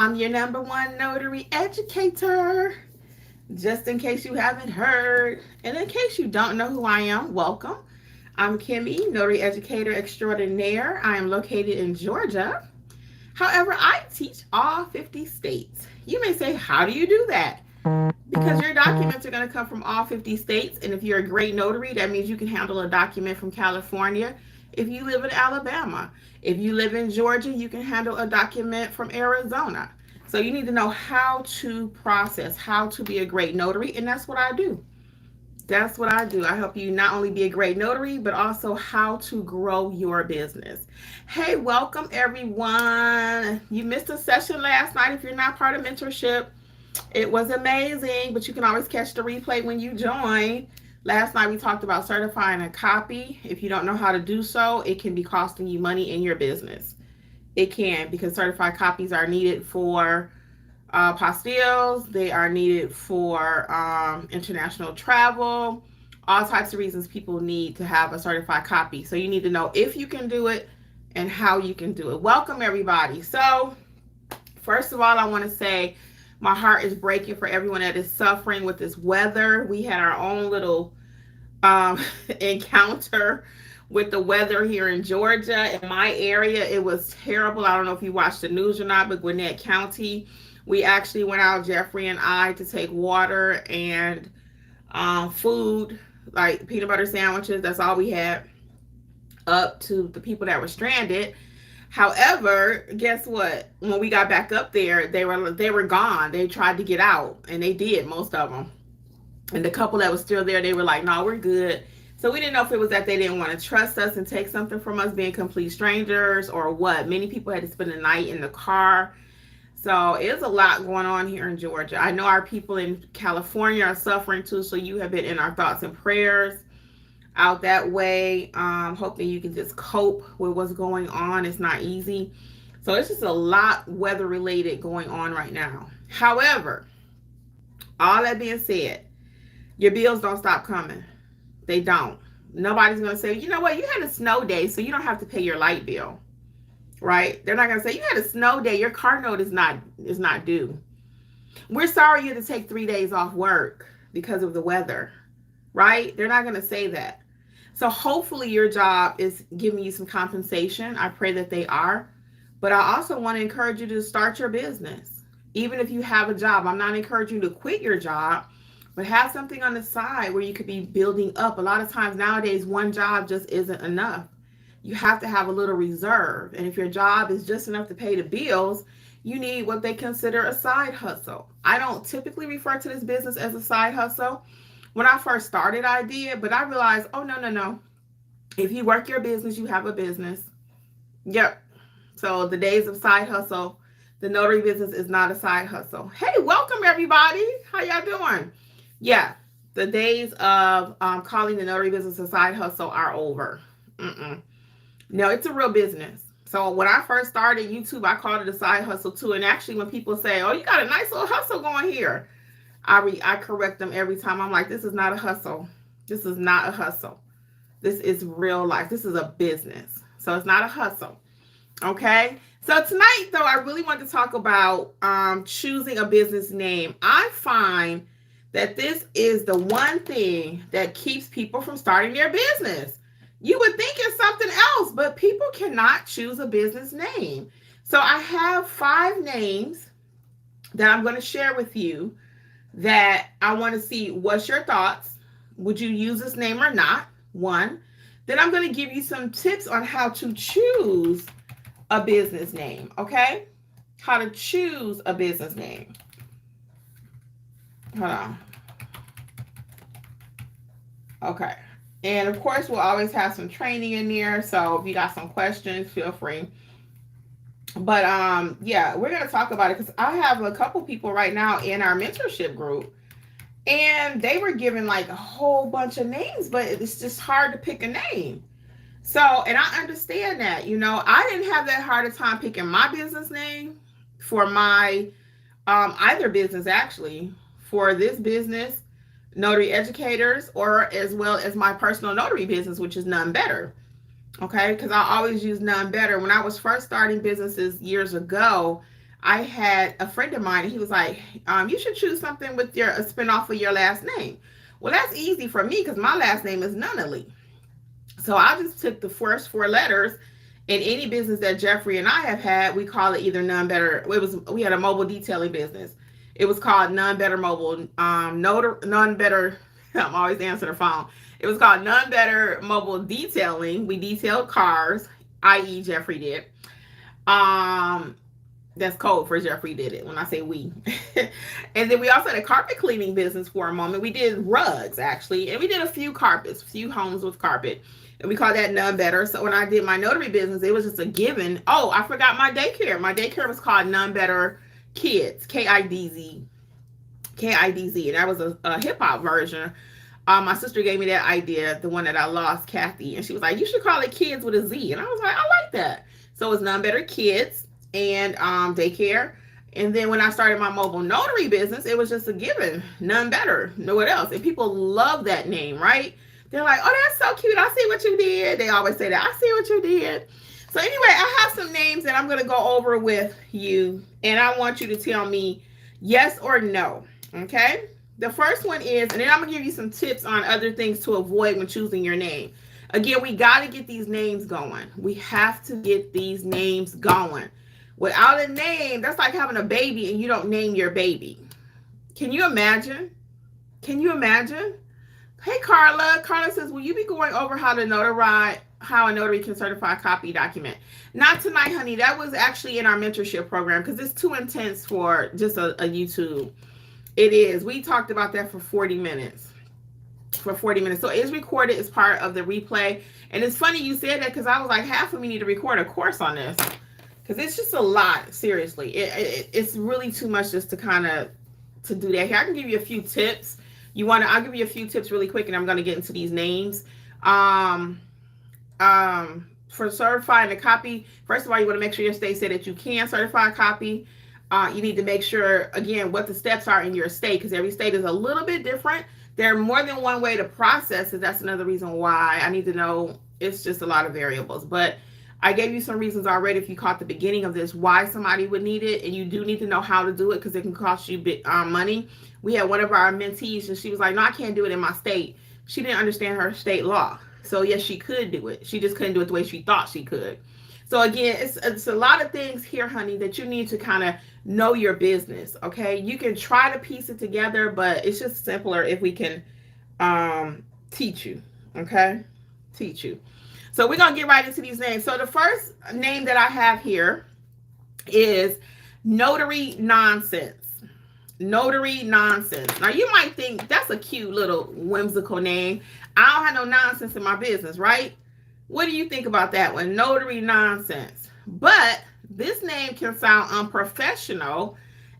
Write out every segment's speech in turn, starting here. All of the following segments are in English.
I'm your number one notary educator. Just in case you haven't heard, and in case you don't know who I am, welcome. I'm Kimmi, notary educator extraordinaire. I am located in Georgia. However, I teach all 50 states. You may say, how do you do that? Because your documents are going to come from all 50 states. And if you're a great notary, that means you can handle a document from California. If you live in Alabama, if you live in Georgia, you can handle a document from Arizona. So you need to know how to process, how to be a great notary. And that's what I do. That's what I do. I help you not only be a great notary, but also how to grow your business. Hey, welcome everyone. You missed a session last night if you're not part of mentorship. It was amazing, but you can always catch the replay when you join. Last night we talked about certifying a copy. If you don't know how to do so, it can be costing you money in your business. It can, because certified copies are needed for apostilles. They are needed for international travel. All types of reasons people need to have a certified copy. So you need to know if you can do it and how you can do it. Welcome everybody. So first of all, I want to say my heart is breaking for everyone that is suffering with this weather. We had our own little encounter with the weather here in Georgia. In my area, it was terrible. I don't know if you watched the news or not, but Gwinnett County, we actually went out, Jeffrey and I, to take water and food, like peanut butter sandwiches. That's all we had, up to the people that were stranded. However, guess what? When we got back up there, they were gone. They tried to get out, and they did, most of them. And the couple that was still there, they were like, no, we're good. So we didn't know if it was that they didn't want to trust us and take something from us, being complete strangers, or what. Many people had to spend the night in the car. So it's a lot going on here in Georgia. I know our people in California are suffering too, so you have been in our thoughts and prayers out that way. Hoping you can just cope with what's going on. It's not easy. So it's just a lot weather related going on right now. However, all that being said, your bills don't stop coming. They don't. Nobody's going to say, you know what, you had a snow day, so you don't have to pay your light bill. Right? They're not going to say, you had a snow day, your car note is not due. We're sorry you had to take 3 days off work because of the weather. Right? They're not going to say that. So hopefully your job is giving you some compensation. I pray that they are. But I also want to encourage you to start your business. Even if you have a job, I'm not encouraging you to quit your job, but have something on the side where you could be building up. A lot of times nowadays, one job just isn't enough. You have to have a little reserve. And if your job is just enough to pay the bills, you need what they consider a side hustle. I don't typically refer to this business as a side hustle. When I first started, I did, but I realized, oh, no. If you work your business, you have a business. Yep. So the days of side hustle, the notary business is not a side hustle. Hey, welcome everybody. How y'all doing? Yeah, the days of calling the notary business a side hustle are over. No, it's a real business. So when I first started YouTube, I called it a side hustle too. And actually, when people say, oh, you got a nice little hustle going here, I correct them every time. I'm like, this is not a hustle. This is not a hustle. This is real life. This is a business. So it's not a hustle. Okay. So tonight, though, I really want to talk about choosing a business name. I find that this is the one thing that keeps people from starting their business. You would think it's something else, but people cannot choose a business name. So I have 5 names that I'm going to share with you that I want to see what's your thoughts. Would you use this name or not? 1. Then I'm going to give you some tips on how to choose a business name. Okay? How to choose a business name. Hold on. Okay. And of course, we'll always have some training in there. So if you got some questions, feel free. But yeah, we're going to talk about it because I have a couple people right now in our mentorship group, and they were given like a whole bunch of names, but it's just hard to pick a name. So, and I understand that, you know, I didn't have that hard a time picking my business name for my either business, actually, for this business, Notary Educators, or as well as my personal notary business, which is None Better. Okay, because I always use None Better. When I was first starting businesses years ago, I had a friend of mine, and he was like, you should choose something with a spinoff of your last name. Well, that's easy for me because my last name is Nunnally. So I just took the first four letters. In any business that Jeffrey and I have had, we call it either None Better. We had a mobile detailing business. It was called None Better Mobile. None Better. I'm always answering the phone. It was called None Better Mobile Detailing. We detailed cars, i.e., Jeffrey did. Um, that's code for Jeffrey did it when I say we. And then we also had a carpet cleaning business for a moment. We did rugs actually, and we did a few carpets, a few homes with carpet. And we call that None Better. So when I did my notary business, it was just a given. Oh, I forgot my daycare. My daycare was called None Better Kids, Kidz. Kidz. And that was a hip hop version. My sister gave me that idea, the one that I lost, Kathy. And she was like, you should call it Kids with a Z. And I was like, I like that. So it's None Better Kids and daycare. And then when I started my mobile notary business, it was just a given. None better. No one else. And people love that name, right? They're like, oh, that's so cute. I see what you did. They always say that. I see what you did. So anyway, I have some names that I'm going to go over with you. And I want you to tell me yes or no. Okay? The first one is, and then I'm going to give you some tips on other things to avoid when choosing your name. Again, we got to get these names going. We have to get these names going. Without a name, that's like having a baby and you don't name your baby. Can you imagine? Can you imagine? Hey, Carla. Carla says, will you be going over how a notary can certify a copy document? Not tonight, honey. That was actually in our mentorship program because it's too intense for just a YouTube. It is. We talked about that for 40 minutes. So it is recorded as part of the replay. And it's funny you said that because I was like, half of me need to record a course on this. Because it's just a lot, seriously. It's really too much just to kind of to do that. Here, I can give you a few tips. I'll give you a few tips really quick, and I'm going to get into these names. For certifying a copy, first of all, you want to make sure your state said that you can certify a copy. You need to make sure, again, what the steps are in your state, because every state is a little bit different. There are more than one way to process it. That's another reason why I need to know. It's just a lot of variables. But I gave you some reasons already if you caught the beginning of this, why somebody would need it. And you do need to know how to do it because it can cost you money. We had one of our mentees and she was like, no, I can't do it in my state. She didn't understand her state law. So yes, she could do it. She just couldn't do it the way she thought she could. So again, it's a lot of things here, honey, that you need to kind of know your business, okay? You can try to piece it together, but it's just simpler if we can teach you, okay? Teach you. So we're going to get right into these names. So the first name that I have here is Notary Nonsense. Notary Nonsense. Now you might think that's a cute little whimsical name. I don't have no nonsense in my business, right? What do you think about that one? Notary Nonsense. But this name can sound unprofessional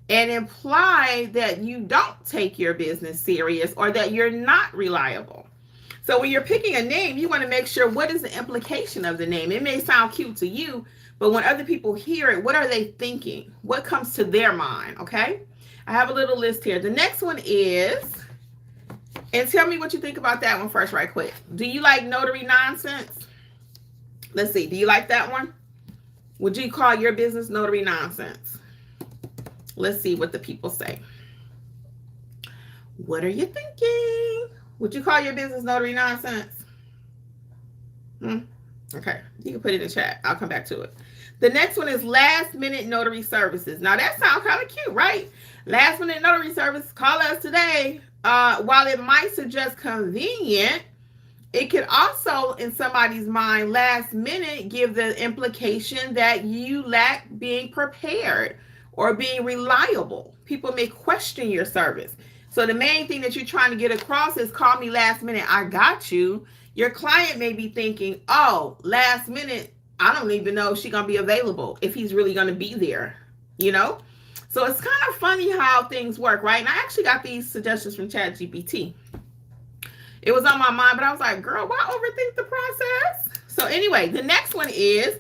and imply that you don't take your business serious or that you're not reliable. So when you're picking a name, you want to make sure what is the implication of the name. It may sound cute to you, but when other people hear it, what are they thinking? What comes to their mind, okay? I have a little list here. The next one is, and tell me what you think about that one first right quick. Do you like Notary Nonsense? Let's see. Do you like that one? Would you call your business Notary Nonsense? Let's see what the people say. What are you thinking? Would you call your business Notary Nonsense? Okay. You can put it in the chat. I'll come back to it. The next one is Last Minute Notary Services. Now that sounds kind of cute, right? Last Minute Notary Service. Call us today. While it might suggest convenient, it could also, in somebody's mind, last minute give the implication that you lack being prepared or being reliable. People may question your service. So the main thing that you're trying to get across is call me last minute. I got you. Your client may be thinking, oh, last minute, I don't even know if she's going to be available, if he's really going to be there, you know? So it's kind of funny how things work, right? And I actually got these suggestions from ChatGPT. It was on my mind, but I was like, girl, why overthink the process? So anyway, the next one is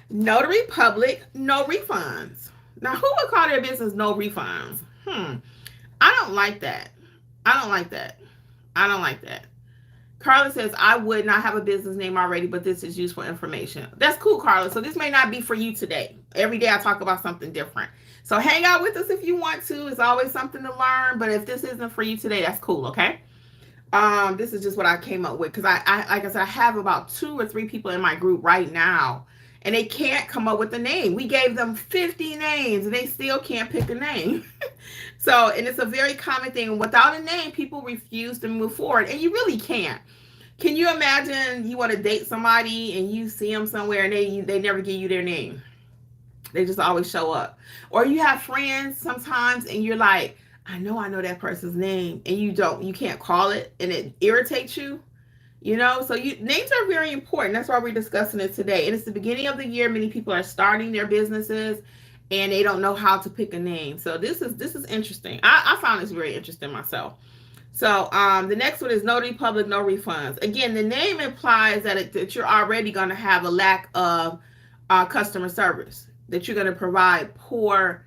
Notary Public, no refunds. Now, who would call their business no refunds? I don't like that. I don't like that. I don't like that. Carla says, I would not have a business name already, but this is useful information. That's cool, Carla. So this may not be for you today. Every day I talk about something different. So hang out with us if you want to. It's always something to learn. But if this isn't for you today, that's cool, okay? This is just what I came up with because I like I said, I have about 2 or 3 people in my group right now, and they can't come up with a name. We gave them 50 names, and they still can't pick a name. So, and it's a very common thing. Without a name, people refuse to move forward, and you really can't. Can you imagine you want to date somebody and you see them somewhere and they never give you their name? They just always show up. Or you have friends sometimes and you're like, I know that person's name, and you can't call it, and it irritates you. So names are very important. That's why we're discussing it today. And it's the beginning of the year. Many people are starting their businesses and they don't know how to pick a name. So this is interesting. I found this very interesting myself. So the next one is Notary Public, no refunds. Again, the name implies that you're already going to have a lack of customer service, that you're going to provide poor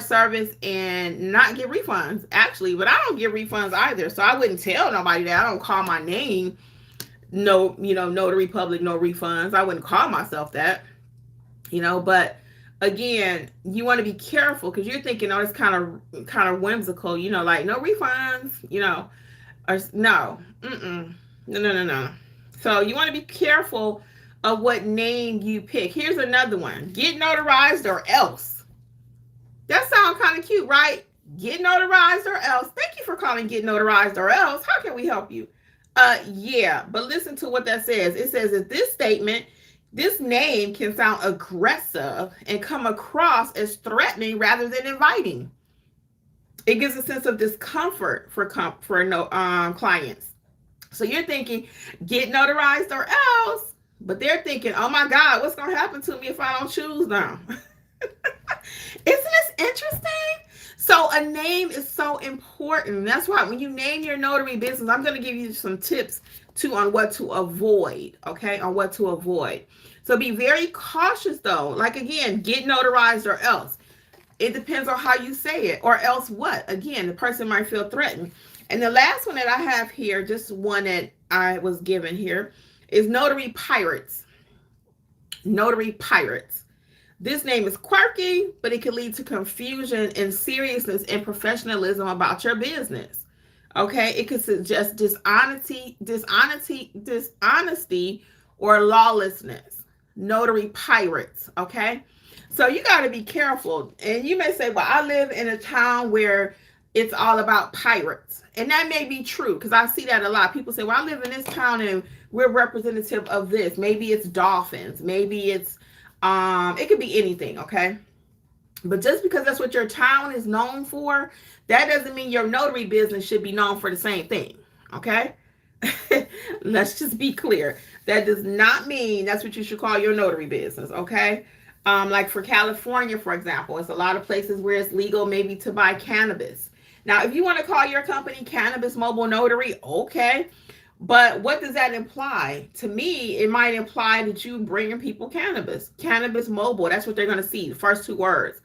service and not get refunds, actually. But I don't get refunds either, so I wouldn't tell nobody that. I don't call my name Notary Public, no refunds. I wouldn't call myself that, but again, you want to be careful because you're thinking, oh, it's kind of whimsical, like no refunds, or no, no. So you want to be careful of what name you pick. Here's another one: get notarized or else. That sounds kind of cute, right? Get notarized or else. Thank you for calling Get Notarized or Else. How can we help you? Yeah, but listen to what that says. It says that this name can sound aggressive and come across as threatening rather than inviting. It gives a sense of discomfort for clients. So you're thinking, get notarized or else, but they're thinking, oh my God, what's going to happen to me if I don't choose them? Isn't this interesting? So a name is so important. That's why when you name your notary business, I'm going to give you some tips too on what to avoid, okay? On what to avoid. So be very cautious though. Like again, get notarized or else. It depends on how you say it, or else what? Again, the person might feel threatened. And the last one that I have here, just one that I was given here, is Notary Pirates. Notary Pirates. This name is quirky, but it can lead to confusion and seriousness and professionalism about your business. Okay, it could suggest dishonesty, or lawlessness. Notary Pirates. Okay, so you got to be careful. And you may say, well, I live in a town where it's all about pirates. And that may be true, because I see that a lot. People say, well, I live in this town and we're representative of this. Maybe it's dolphins. Maybe it's, it could be anything, okay? But just because that's what your town is known for, that doesn't mean your notary business should be known for the same thing, okay? Let's just be clear. That does not mean that's what you should call your notary business, okay? Like for California, for example, it's a lot of places where it's legal maybe to buy cannabis. Now, if you want to call your company Cannabis Mobile Notary, okay. But what does that imply? To me, it might imply that you bringing people cannabis. Cannabis Mobile, that's what they're going to see, the first 2 words.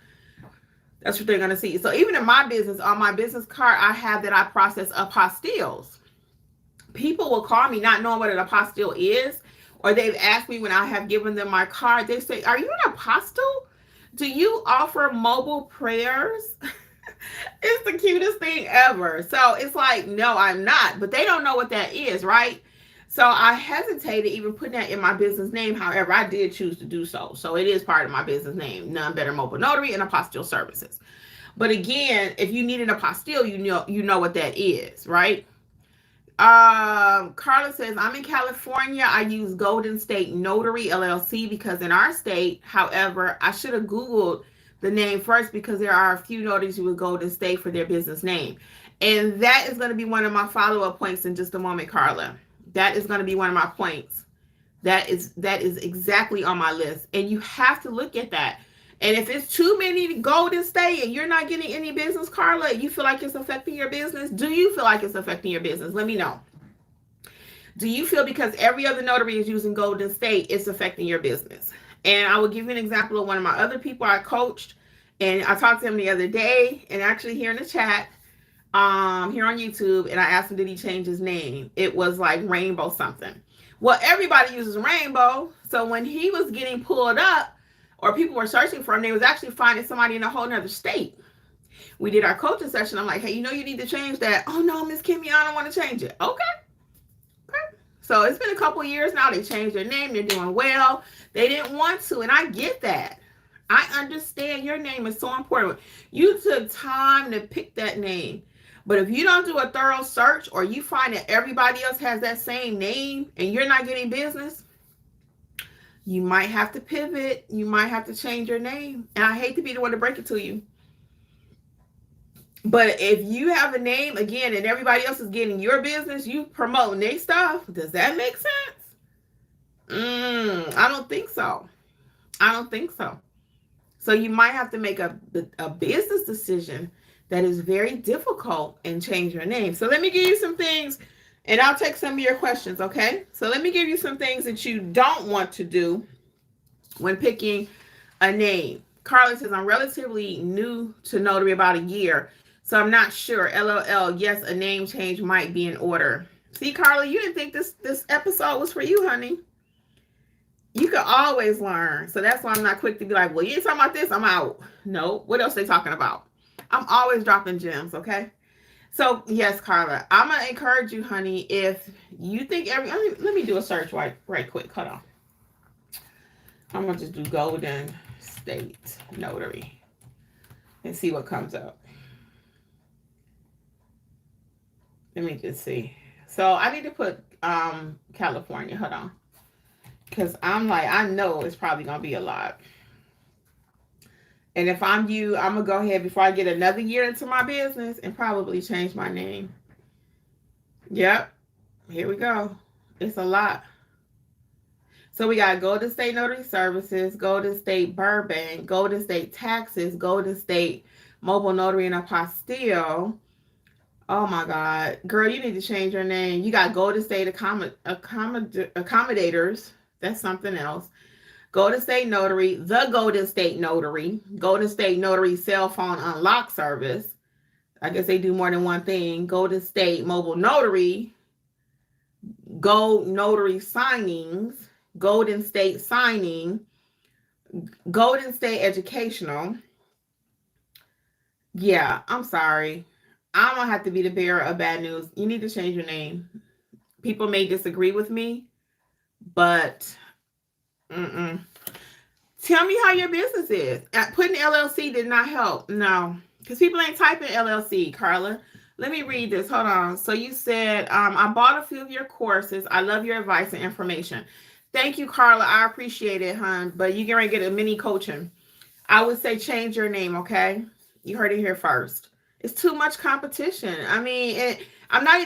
That's what they're going to see. So even in my business, on my business card, I have that I process apostilles. People will call me not knowing what an apostille is, or they've asked me when I have given them my card, they say, are you an apostille? Do you offer mobile prayers? It's the cutest thing ever. So it's like, no, I'm not. But they don't know what that is, right? So I hesitated even putting that in my business name. However, I did choose to do so. So it is part of my business name, None Better Mobile Notary and Apostille Services. But again, if you need an apostille, you know what that is, right? Carla says, I'm in California. I use Golden State Notary LLC because in our state, however, I should have Googled the name first because there are a few notaries who would Golden State for their business name. And that is going to be one of my follow-up points in just a moment, Carla. That is going to be one of my points. That is exactly on my list. And you have to look at that. And if it's too many to Golden State and you're not getting any business, Carla, you feel like it's affecting your business? Do you feel like it's affecting your business? Let me know. Do you feel because every other notary is using Golden State, it's affecting your business? And I will give you an example of one of my other people I coached. And I talked to him the other day, and actually here in the chat, here on YouTube, and I asked him, did he change his name? It was like Rainbow something. Well, everybody uses Rainbow. So when he was getting pulled up, or people were searching for them, they was actually finding somebody in a whole nother state. We did our coaching session. I'm like, hey, you need to change that. Oh no, Miss Kimmi, I don't want to change it. Okay. So it's been a couple years now. They changed their name. They're doing well. They didn't want to, and I get that. I understand your name is so important. You took time to pick that name. But if you don't do a thorough search, or you find that everybody else has that same name and you're not getting business, you might have to pivot. You might have to change your name. And I hate to be the one to break it to you. But if you have a name, again, and everybody else is getting your business, you promoting their stuff, does that make sense? I don't think so. I don't think so. So you might have to make a business decision that is very difficult and change your name. So let me give you some things, and I'll take some of your questions, okay? So let me give you some things that you don't want to do when picking a name. Carla says, I'm relatively new to notary, about a year, so I'm not sure. LOL. Yes, a name change might be in order. See, Carla, you didn't think this episode was for you, honey. You can always learn. So that's why I'm not quick to be like, well, you ain't talking about this, I'm out. No, what else they talking about? I'm always dropping gems, okay? So yes, Carla, I'm gonna encourage you, honey, if you think let me do a search right quick. Hold on. I'm gonna just do Golden State Notary and see what comes up. Let me just see. So I need to put California. Hold on. Because I'm like, I know it's probably going to be a lot. And if I'm you, I'm going to go ahead before I get another year into my business and probably change my name. Yep. Here we go. It's a lot. So we got Golden State Notary Services, Golden State Burbank, Golden State Taxes, Golden State Mobile Notary and Apostille. Oh my God. Girl, you need to change your name. You got Golden State Accommodators. That's something else. Golden State Notary, the Golden State Notary, Golden State Notary Cell Phone Unlock Service. I guess they do more than one thing. Golden State Mobile Notary, Go Notary Signings, Golden State Signing, Golden State Educational. Yeah, I'm sorry. I'm going to have to be the bearer of bad news. You need to change your name. People may disagree with me, but tell me how your business is. Putting LLC did not help. No, because people ain't typing LLC, Carla. Let me read this. Hold on. So you said, I bought a few of your courses. I love your advice and information. Thank you, Carla. I appreciate it, hon. But you're going to get a mini coaching. I would say change your name, okay? You heard it here first. It's too much competition. I mean,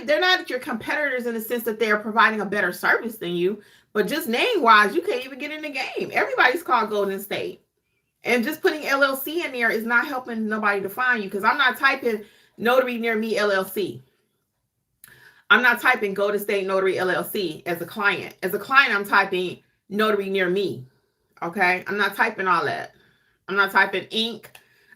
they're not your competitors in the sense that they're providing a better service than you, but just name-wise, you can't even get in the game. Everybody's called Golden State. And just putting LLC in there is not helping nobody to find you, because I'm not typing Notary Near Me LLC. I'm not typing Golden State Notary LLC as a client. As a client, I'm typing Notary Near Me, okay? I'm not typing all that. I'm not typing Inc.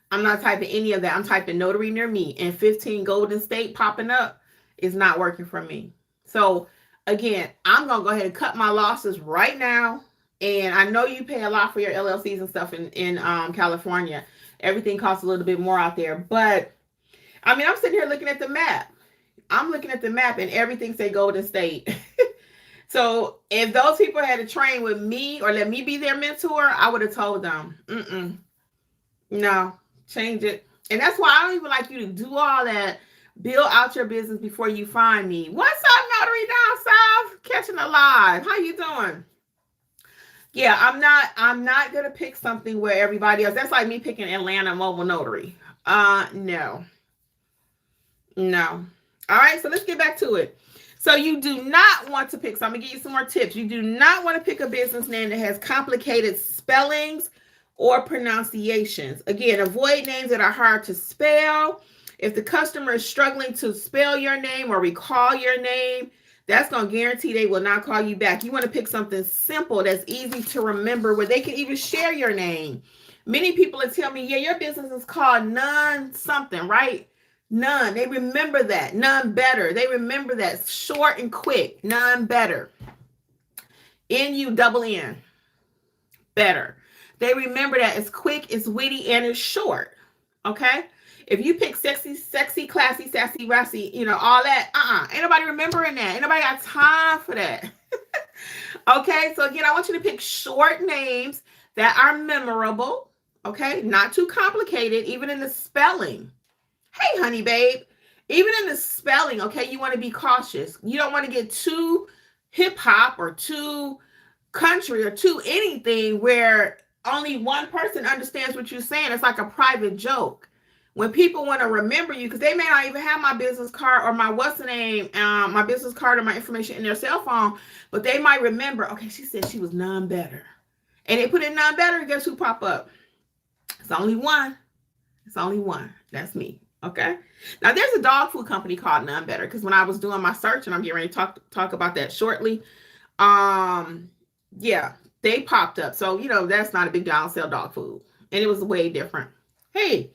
I'm not typing any of that. I'm typing Notary Near Me, and 15 Golden State popping up is not working for me. So again, I'm going to go ahead and cut my losses right now. And I know you pay a lot for your LLCs and stuff in California. Everything costs a little bit more out there. But I mean, I'm sitting here looking at the map. I'm looking at the map and everything say Golden State. So if those people had to train with me or let me be their mentor, I would have told them, no, change it. And that's why I don't even like you to do all that. Build out your business before you find me. What's up, Notary down south? Catching a live. How you doing? Yeah, I'm not gonna pick something where everybody else. That's like me picking Atlanta Mobile Notary. No. All right, so let's get back to it. So you do not want to pick, so I'm gonna give you some more tips. You do not want to pick a business name that has complicated spellings or pronunciations. Again, avoid names that are hard to spell. If the customer is struggling to spell your name or recall your name, that's going to guarantee they will not call you back. You want to pick something simple that's easy to remember where they can even share your name. Many people will tell me, yeah, your business is called None something, right? None. They remember that. None better. They remember that. Short and quick. None better. N-U-double-N. Better. They remember that it's quick, it's witty, and it's short. Okay? If you pick sexy, classy, sassy, rassy, all that, ain't nobody remembering that. Ain't nobody got time for that. Okay, so again, I want you to pick short names that are memorable. Okay, not too complicated, even in the spelling. Hey, honey, babe. Even in the spelling, okay, you want to be cautious. You don't want to get too hip hop or too country or too anything where only one person understands what you're saying. It's like a private joke. When people want to remember you, because they may not even have my business card or my my business card or my information in their cell phone, but they might remember, okay, she said she was none better. And they put in none better, guess who pop up? It's only one. It's only one. That's me. Okay. Now there's a dog food company called None Better, because when I was doing my search, and I'm getting ready to talk about that shortly, yeah, they popped up. So that's not a big deal. I don't sell dog food, and it was way different. Hey,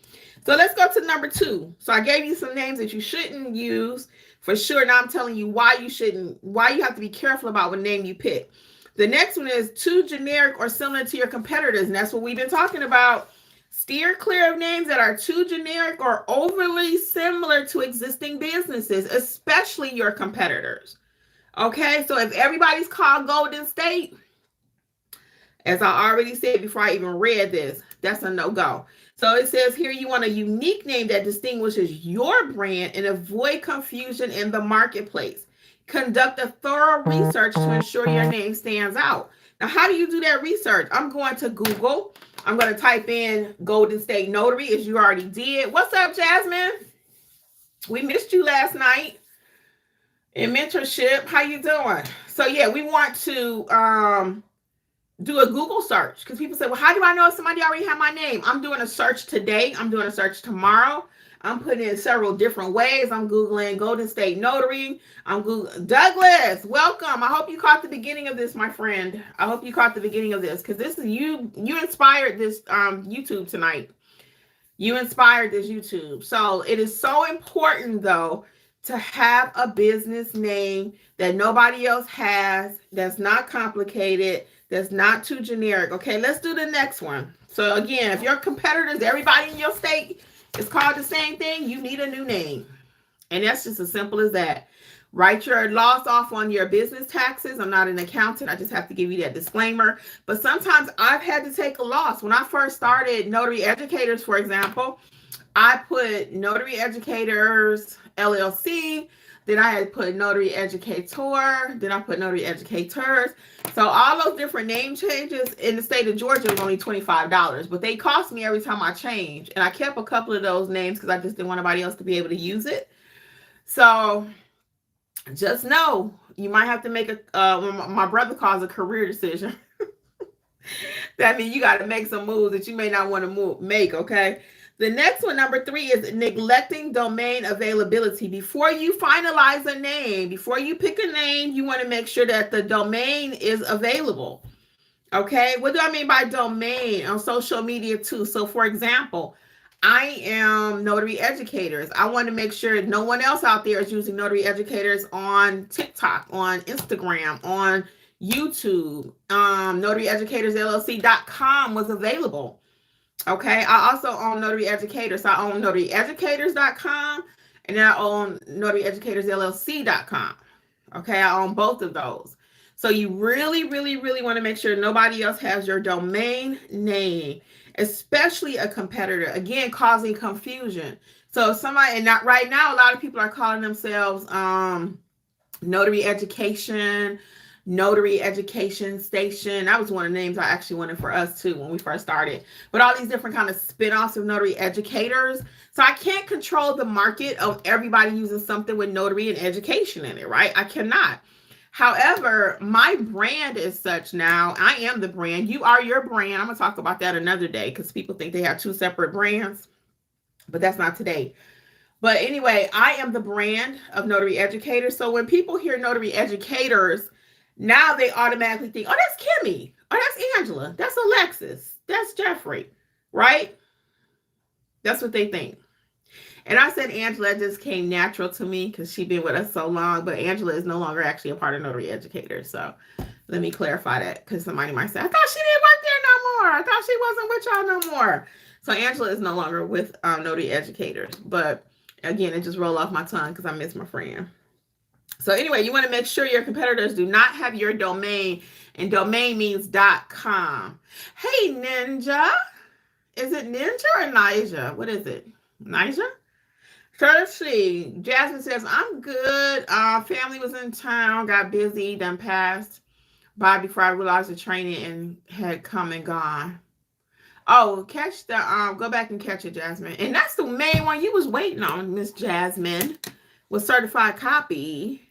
so let's go to number 2. So I gave you some names that you shouldn't use for sure. Now I'm telling you why you shouldn't, why you have to be careful about what name you pick. The next one is too generic or similar to your competitors, and that's what we've been talking about. Steer clear of names that are too generic or overly similar to existing businesses, especially your competitors. Okay, so if everybody's called Golden State, as I already said before I even read this, that's a no-go. So it says here you want a unique name that distinguishes your brand and avoid confusion in the marketplace. Conduct a thorough research to ensure your name stands out. Now, how do you do that research? I'm going to Google. I'm going to type in Golden State Notary, as you already did. What's up, Jasmine? We missed you last night in mentorship. How you doing? So yeah, we want to do a Google search, because people say, well, how do I know if somebody already had my name? I'm doing a search today. I'm doing a search tomorrow. I'm putting in several different ways. I'm Googling Golden State Notary. I'm Googling Douglas. Welcome. I hope you caught the beginning of this, my friend. I hope you caught the beginning of this, because this is you inspired this YouTube tonight. You inspired this YouTube. So it is so important, though, to have a business name that nobody else has, that's not complicated, that's not too generic. Okay, let's do the next one. So again, if your competitors, everybody in your state is called the same thing, you need a new name. And that's just as simple as that. Write your loss off on your business taxes. I'm not an accountant. I just have to give you that disclaimer. But sometimes I've had to take a loss. When I first started Notary Educators, for example, I put Notary Educators LLC. Then I had put Notary Educator. Then I put Notary Educators. So all those different name changes in the state of Georgia was only $25, but they cost me every time I changed. And I kept a couple of those names because I just didn't want anybody else to be able to use it. So just know you might have to make what my brother calls a career decision. That means you got to make some moves that you may not want to make, okay? The next one, number 3, is neglecting domain availability. Before you finalize a name, before you pick a name, you want to make sure that the domain is available. Okay, what do I mean by domain? On social media too. So for example, I am Notary Educators. I want to make sure no one else out there is using Notary Educators on TikTok, on Instagram, on YouTube. NotaryEducatorsLLC.com was available. Okay, I also own Notary Educators. So I own NotaryEducators.com, and then I own NotaryEducatorsLLC.com. Okay, I own both of those. So you really, really, really want to make sure nobody else has your domain name, especially a competitor, again, causing confusion. So somebody, and not right now, a lot of people are calling themselves Notary Education, Notary Education Station. That was one of the names I actually wanted for us too when we first started. But all these different kind of spin-offs of Notary Educators. So I can't control the market of everybody using something with notary and education in it, right? I cannot. However, my brand is such now. I am the brand. You are your brand. I'm going to talk about that another day because people think they have 2 separate brands, but that's not today. But anyway, I am the brand of Notary Educators. So when people hear Notary Educators, now they automatically think, oh, that's Kimmi. Oh, that's Angela. That's Alexis. That's Jeffrey, right? That's what they think. And I said Angela just came natural to me because she's been with us so long, but Angela is no longer actually a part of Notary Educators. So let me clarify that, because somebody might say, I thought she didn't work there no more. I thought she wasn't with y'all no more. So Angela is no longer with Notary Educators. But again, it just rolled off my tongue because I miss my friend. So anyway, you want to make sure your competitors do not have your domain, and domain means .com. Hey, Ninja. Is it Ninja or Nija? What is it? Nija? Thirdly, Jasmine says, I'm good. Family was in town, got busy, done passed by before I realized the training and had come and gone. Oh, catch the go back and catch it, Jasmine. And that's the main one you was waiting on, Miss Jasmine, was certified copy.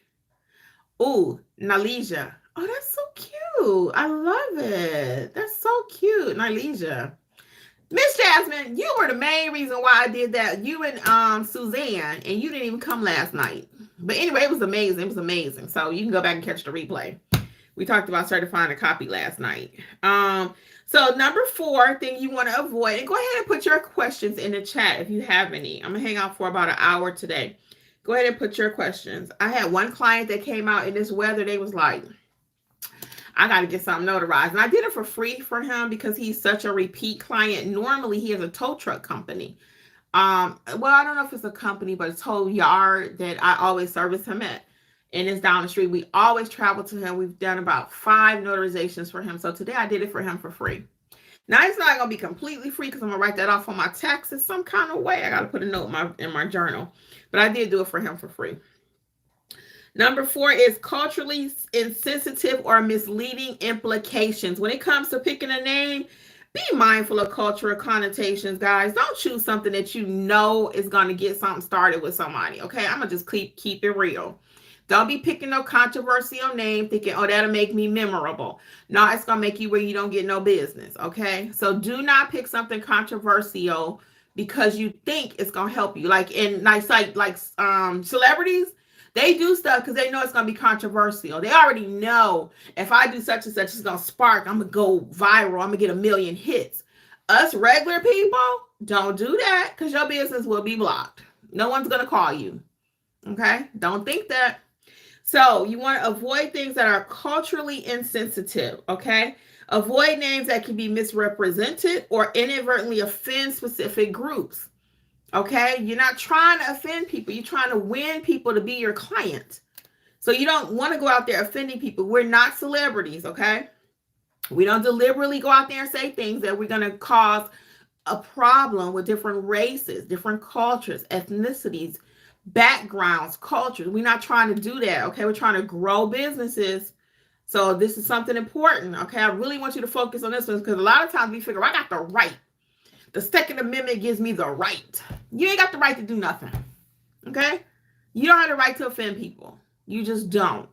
Ooh, Nalesia. Oh, that's so cute. I love it. That's so cute, Nalesia. Miss Jasmine, you were the main reason why I did that. You and Suzanne, and you didn't even come last night. But anyway, it was amazing. It was amazing. So you can go back and catch the replay. We talked about certifying a copy last night. So number 4 thing you want to avoid, and go ahead and put your questions in the chat if you have any. I'm going to hang out for about an hour today. Go ahead and put your questions. I had one client that came out in this weather. They was like, I got to get something notarized. And I did it for free for him because he's such a repeat client. Normally, he has a tow truck company. Well, I don't know if it's a company, but a tow yard that I always service him at. And it's down the street. We always travel to him. We've done about 5 notarizations for him. So today I did it for him for free. Now, it's not going to be completely free because I'm going to write that off on my taxes some kind of way. I got to put a note in my journal. But I did do it for him for free. Number 4 is culturally insensitive or misleading implications. When it comes to picking a name, be mindful of cultural connotations, guys. Don't choose something that you know is going to get something started with somebody, okay? I'm going to just keep it real. Don't be picking no controversial name thinking, oh, that'll make me memorable. No, it's going to make you where you don't get no business, okay? So do not pick something controversial because you think it's going to help you. Like celebrities, they do stuff because they know it's going to be controversial. They already know if I do such and such, it's going to spark. I'm going to go viral. I'm going to get 1 million hits. Us regular people, don't do that because your business will be blocked. No one's going to call you, okay? Don't think that. So you want to avoid things that are culturally insensitive, okay? Avoid names that can be misrepresented or inadvertently offend specific groups, okay? You're not trying to offend people. You're trying to win people to be your client. So you don't want to go out there offending people. We're not celebrities, okay? We don't deliberately go out there and say things that we're going to cause a problem with different races, different cultures, ethnicities, backgrounds, cultures. We're not trying to do that, okay? We're trying to grow businesses. So this is something important, okay? I really want you to focus on this one because a lot of times we figure, I got the right. The Second Amendment gives me the right. You ain't got the right to do nothing, okay? You don't have the right to offend people. You just don't,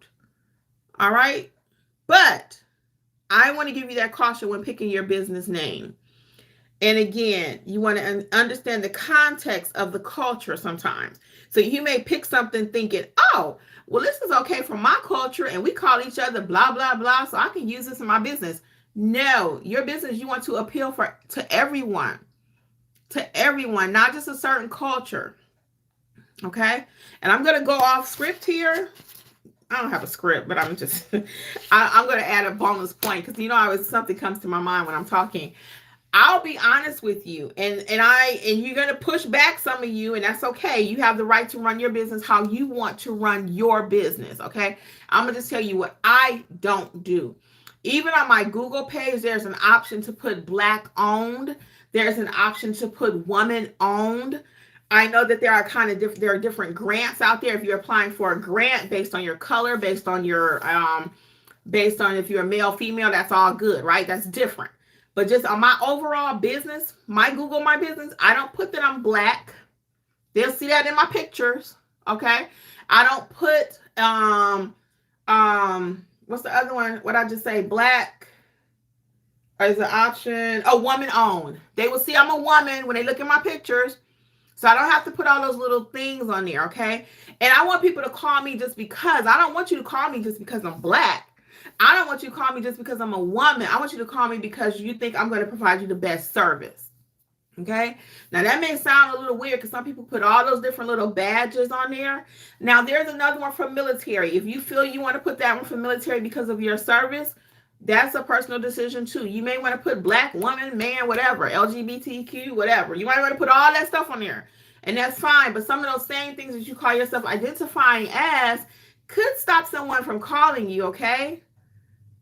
all right? But I want to give you that caution when picking your business name. And again, you want to understand the context of the culture sometimes. So you may pick something thinking, oh, well, this is okay for my culture and we call each other blah, blah, blah, so I can use this in my business. No, your business, you want to appeal to everyone, not just a certain culture, okay? And I'm going to go off script here. I don't have a script, but I'm just, I'm going to add a bonus point because, something comes to my mind when I'm talking. I'll be honest with you, and you're going to push back some of you, and that's okay. You have the right to run your business how you want to run your business, okay? I'm going to just tell you what I don't do. Even on my Google page, there's an option to put Black owned. There's an option to put woman owned. I know that there are different grants out there. If you're applying for a grant based on your color, based on if you're a male, female, that's all good, right? That's different. But just on my overall business, my business, I don't put that I'm Black. They'll see that in my pictures, okay? I don't put, what's the other one? What I just say? Black is an option. Oh, woman owned. They will see I'm a woman when they look at my pictures. So I don't have to put all those little things on there, okay? And I want people to call me just because. I don't want you to call me just because I'm Black. I don't want you to call me just because I'm a woman. I want you to call me because you think I'm going to provide you the best service. Okay? Now, that may sound a little weird because some people put all those different little badges on there. Now, there's another one for military. If you feel you want to put that one for military because of your service, That's a personal decision too. You may want to put black, woman, man, whatever, LGBTQ, whatever. You might want to put all that stuff on there. And that's fine. But some of those same things that you call yourself identifying as could stop someone from calling you, okay?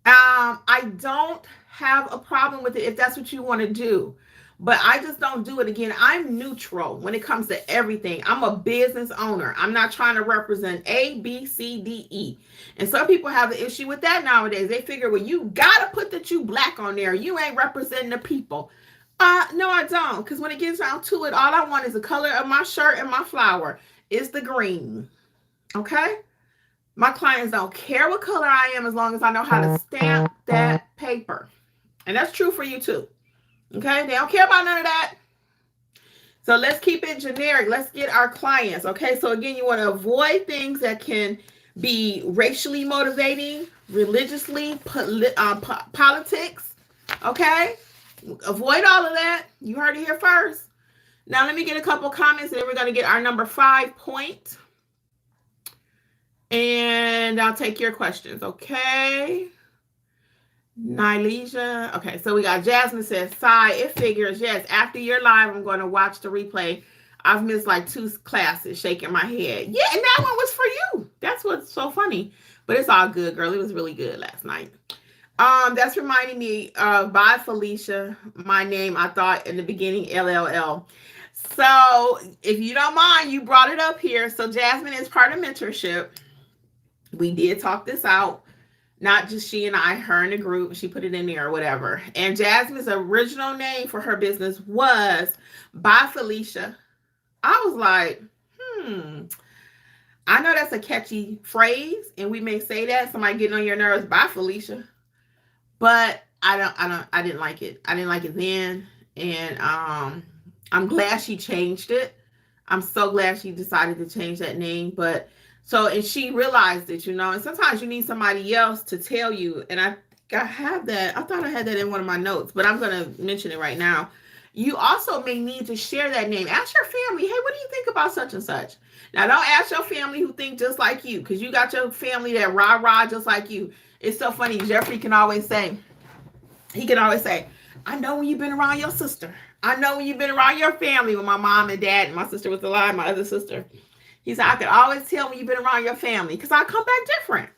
I don't have a problem with it if that's what you want to do. But I just don't do it. Again, I'm neutral when it comes to everything. I'm a business owner. I'm not trying to represent A, B, C, D, E. And some people have an issue with that nowadays. They figure, well, you got to put that you black on there. You ain't representing the people. No, I don't. Because when it gets down to it, all I want is the color of my shirt and my flower. It's the green. Okay? My clients don't care what color I am as long as I know how to stamp that paper. And that's true for you too. Okay? They don't care about none of that. So let's keep it generic. Let's get our clients. Okay? So again, you want to avoid things that can be racially motivating, religiously, politics. Okay? Avoid all of that. You heard it here first. Now let me get a couple comments and then we're going to get our number 5 point. And I'll take your questions, okay? Nylesia. Okay, so we got Jasmine says, Sai, it figures, yes, after your live, I'm going to watch the replay. I've missed like 2 classes, shaking my head. Yeah, and that one was for you. That's what's so funny. But it's all good, girl. It was really good last night. That's reminding me of, by Felicia, my name, I thought in the beginning, LLL. So if you don't mind, you brought it up here. So Jasmine is part of mentorship. We did talk this out, not just she and I, her in the group. She put it in there or whatever. And Jasmine's original name for her business was By Felicia. I was like, I know that's a catchy phrase, and we may say that somebody getting on your nerves, By Felicia, but I didn't like it. I didn't like it then, and I'm glad she changed it. I'm so glad she decided to change that name, but. So, and she realized it, and sometimes you need somebody else to tell you. And I have that. I thought I had that in one of my notes, but I'm going to mention it right now. You also may need to share that name. Ask your family, hey, what do you think about such and such? Now, don't ask your family who think just like you, because you got your family that rah-rah just like you. It's so funny. Jeffrey can always say, I know when you've been around your sister. I know when you've been around your family, when my mom and dad and my sister was alive, my other sister. He said, I could always tell when you've been around your family because I come back different.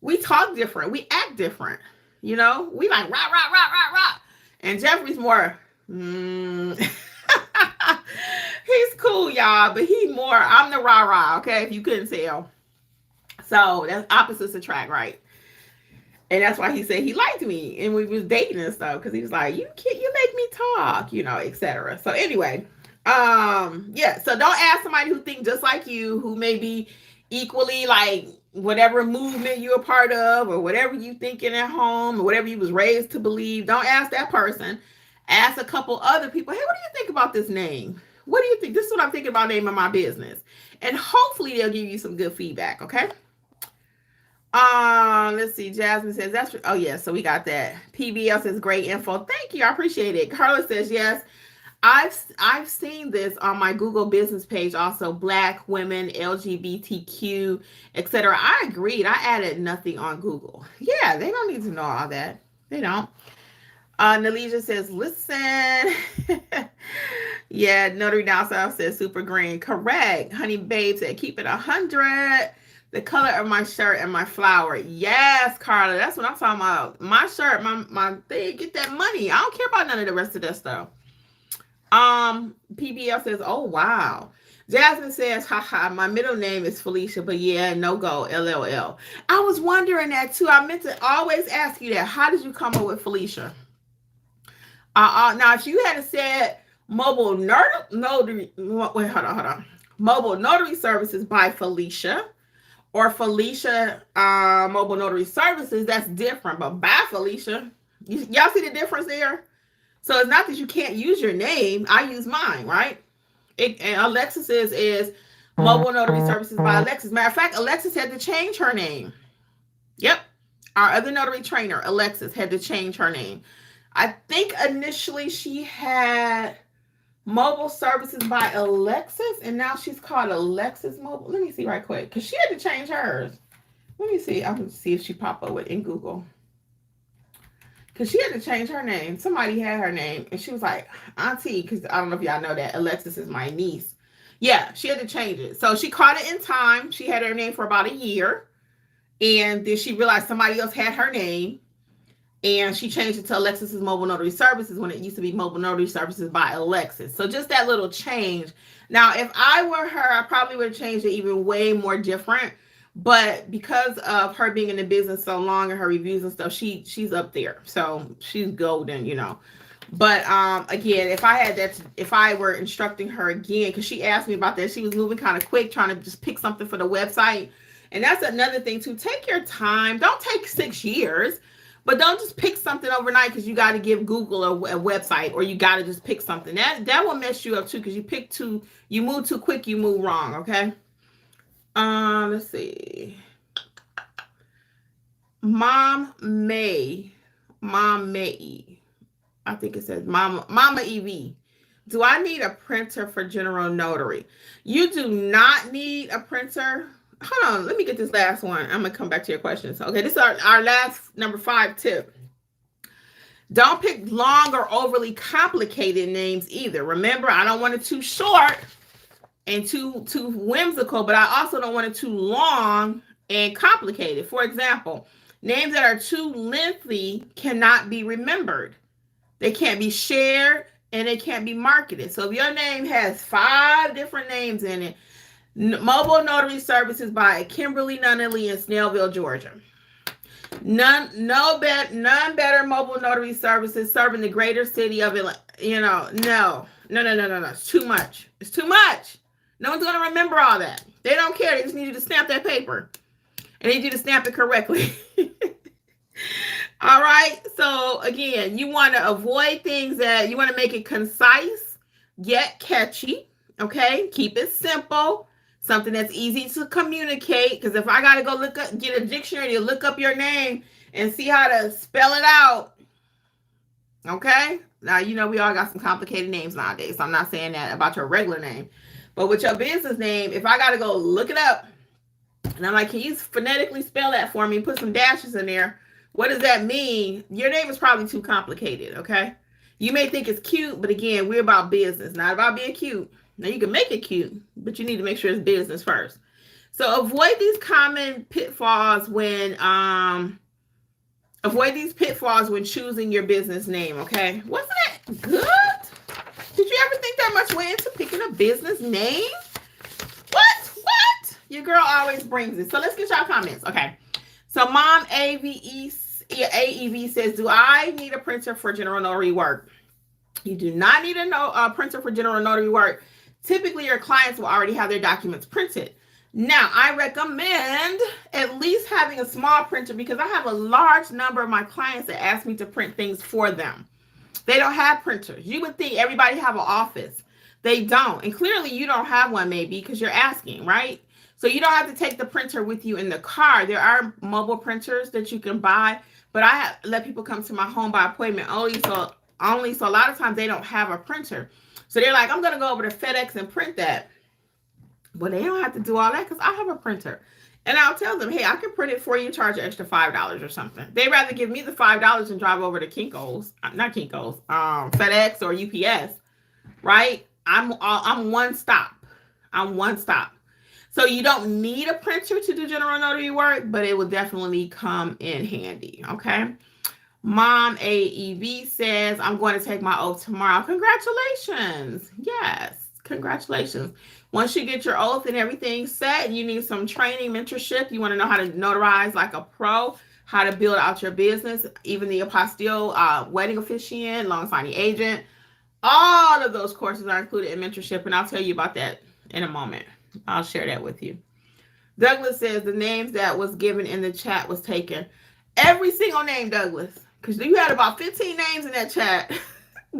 We talk different. We act different. We like rah, rah, rah, rah, rah. And Jeffrey's more, he's cool, y'all, but I'm the rah, rah, okay, if you couldn't tell. So that's opposites attract, right? And that's why he said he liked me and we was dating and stuff because he was like, you make me talk, etc. So anyway. So don't ask somebody who thinks just like you, who may be equally like whatever movement you're a part of or whatever you thinking at home or whatever you was raised to believe. Don't ask that person. Ask a couple other people, hey, what do you think about this name? What do you think? This is what I'm thinking about naming my business. And hopefully they'll give you some good feedback, okay? Let's see. Jasmine says, oh yeah, so we got that. PBL says, great info. Thank you. I appreciate it. Carla says, yes. I've seen this on my Google business page also, Black, women, LGBTQ, etc. I agreed. I added nothing on Google. Yeah, they don't need to know all that. They don't. Nalesia says, listen. Yeah, Notary Down South says super green. Correct. Honey Babe said, keep it 100. The color of my shirt and my flower. Yes, Carla. That's what I'm talking about. My shirt, my thing, get that money. I don't care about none of the rest of that stuff. PBL says, oh, wow. Jasmine says, haha, my middle name is Felicia, but yeah, no go, LLL. I was wondering that too. I meant to always ask you that. How did you come up with Felicia? Now, if you had said mobile notary, wait, hold on. Mobile notary services by Felicia or Felicia mobile notary services, that's different. But by Felicia, y'all see the difference there? So it's not that you can't use your name. I use mine, right? And Alexis is Mobile Notary Services by Alexis. Matter of fact, Alexis had to change her name. Yep. Our other notary trainer, Alexis, had to change her name. I think initially she had Mobile Services by Alexis, and now she's called Alexis Mobile. Let me see right quick, because she had to change hers. Let me see. I'm going to see if she popped up in Google. because she had to change her name. Somebody had her name, and she was like, Auntie, because I don't know if y'all know that Alexis is my niece. Yeah, she had to change it. So she caught it in time. She had her name for about a year, and then she realized somebody else had her name, and she changed it to Alexis's Mobile Notary Services when it used to be Mobile Notary Services by Alexis. So just that little change. Now, if I were her, I probably would have changed it even way more different. But because of her being in the business so long and her reviews and stuff, she's up there. So she's golden, you know. But again, if I were instructing her again, because she asked me about that, she was moving kind of quick, trying to just pick something for the website. And that's another thing too. Take your time. Don't take 6 years. But don't just pick something overnight because you got to give Google a website, or you got to just pick something. That will mess you up too, because you move too quick, you move wrong, okay? Let's see. Mom May. I think it says Mama EV. Do I need a printer for general notary? You do not need a printer. Hold on, let me get this last one. I'm gonna come back to your questions. Okay, this is our last number 5 tip. Don't pick long or overly complicated names either. Remember, I don't want it too short and too whimsical, but I also don't want it too long and complicated. For example, names that are too lengthy cannot be remembered. They can't be shared, and they can't be marketed. So if your name has 5 different names in it, Mobile Notary Services by Kimberly Nunnally in Snellville, Georgia. None better mobile notary services serving the greater city of Atlanta. You know, no. It's too much. It's too much. No one's going to remember all that. They don't care. They just need you to stamp that paper. And they need you to stamp it correctly. All right. So again, you want to avoid things that you want to make it concise yet catchy. Okay. Keep it simple. Something that's easy to communicate. Because if I got to go get a dictionary to look up your name and see how to spell it out. Okay. Now, you know, we all got some complicated names nowadays. So I'm not saying that about your regular name. But with your business name, if I got to go look it up, and I'm like, can you phonetically spell that for me? Put some dashes in there. What does that mean? Your name is probably too complicated, okay? You may think it's cute, but again, we're about business, not about being cute. Now, you can make it cute, but you need to make sure it's business first. So avoid these common pitfalls when choosing your business name, okay? Wasn't that good? Did you ever think that much went into picking a business name? What? Your girl always brings it. So let's get y'all comments. Okay. So Mom AEV says, do I need a printer for general notary work? You do not need a printer for general notary work. Typically, your clients will already have their documents printed. Now, I recommend at least having a small printer because I have a large number of my clients that ask me to print things for them. They don't have printers. You would think everybody have an office. They don't. And clearly, you don't have one maybe because you're asking, right? So you don't have to take the printer with you in the car. There are mobile printers that you can buy, but I let people come to my home by appointment only. So a lot of times they don't have a printer. So they're like, I'm going to go over to FedEx and print that. But they don't have to do all that because I have a printer. And I'll tell them, hey, I can print it for you, charge an extra $5 or something. They'd rather give me the $5 and drive over to FedEx or UPS, right? I'm one stop. So you don't need a printer to do general notary work, but it will definitely come in handy, okay? Mom AEV says, I'm going to take my oath tomorrow. Congratulations. Yes, congratulations. Once you get your oath and everything set, you need some training, mentorship. You want to know how to notarize like a pro, how to build out your business, even the apostille, wedding officiant, loan signing agent. All of those courses are included in mentorship, and I'll tell you about that in a moment. I'll share that with you. Douglas says the names that was given in the chat was taken. Every single name, Douglas, because you had about 15 names in that chat.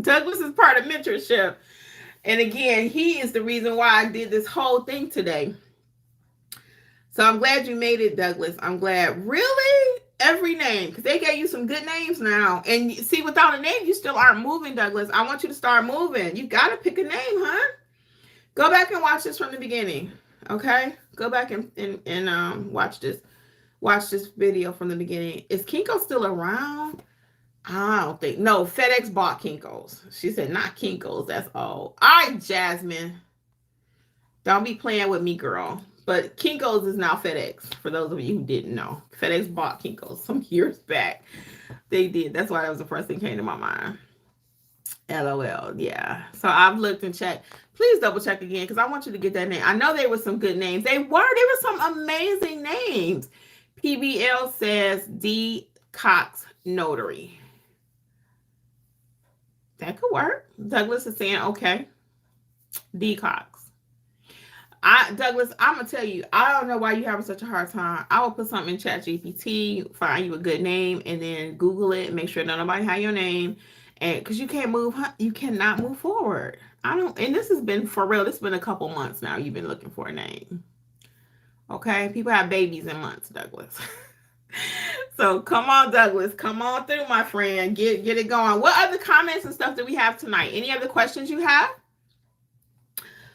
Douglas is part of mentorship. And again, he is the reason why I did this whole thing today. So I'm glad you made it, Douglas. I'm glad. Really? Every name, because they gave you some good names now. And see, without a name, you still aren't moving, Douglas. I want you to start moving. You got to pick a name, huh? Go back and watch this from the beginning, okay? Go back and watch this. Watch this video from the beginning. Is Kinko still around? I don't think. No, FedEx bought Kinko's. She said, not Kinko's. That's all. All right, Jasmine. Don't be playing with me, girl. But Kinko's is now FedEx, for those of you who didn't know. FedEx bought Kinko's some years back. They did. That's why that was the first thing that came to my mind. LOL. Yeah. So I've looked and checked. Please double check again because I want you to get that name. I know there were some good names. There were some amazing names. PBL says D. Cox Notary. That could work. Douglas is saying, okay. D. Cox. Douglas, I'm gonna tell you, I don't know why you're having such a hard time. I will put something in ChatGPT, find you a good name, and then Google it, make sure that nobody has your name, and because you cannot move forward. And this has been for real. This has been a couple months now. You've been looking for a name. Okay, people have babies in months, Douglas. So come on, Douglas, come on through, my friend. Get it going. What other comments and stuff do we have tonight? Any other questions you have?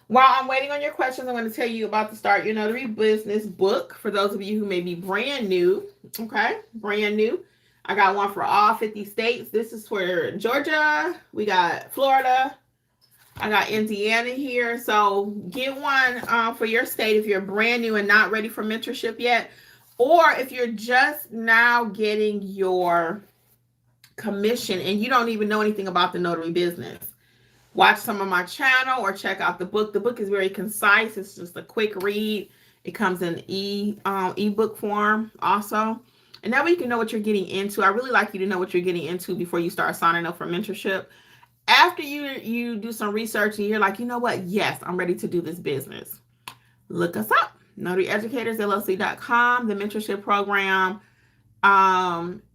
While I'm waiting on your questions, I'm going to tell you about the Start Your Notary Business book for those of you who may be brand new. Okay, brand new. I got one for all 50 states. This is for Georgia. We got Florida. I got Indiana here. So get one for your state if you're brand new and not ready for mentorship yet. Or if you're just now getting your commission and you don't even know anything about the notary business. Watch some of my channel or check out the book. The book is very concise. It's just a quick read. It comes in ebook form also. And that way you can know what you're getting into. I really like you to know what you're getting into before you start signing up for mentorship. After you do some research and you're like, you know what? Yes, I'm ready to do this business. Look us up. NotaryEducatorsLLC.com. The mentorship program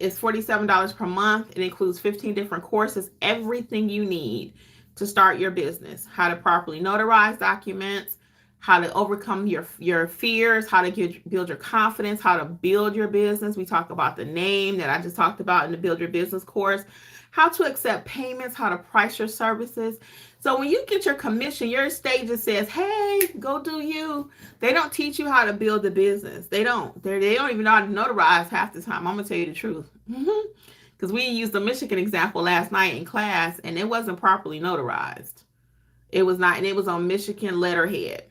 is $47 per month. It includes 15 different courses, everything you need to start your business, how to properly notarize documents, how to overcome your fears, how to build your confidence, how to build your business. We talk about the name that I just talked about in the Build Your Business course, how to accept payments, how to price your services. So when you get your commission, your state just says, hey, go do you. They don't teach you how to build the business. They don't. They don't even know how to notarize half the time. I'm going to tell you the truth. Because we used the Michigan example last night in class, and it wasn't properly notarized. It was not, and it was on Michigan letterhead.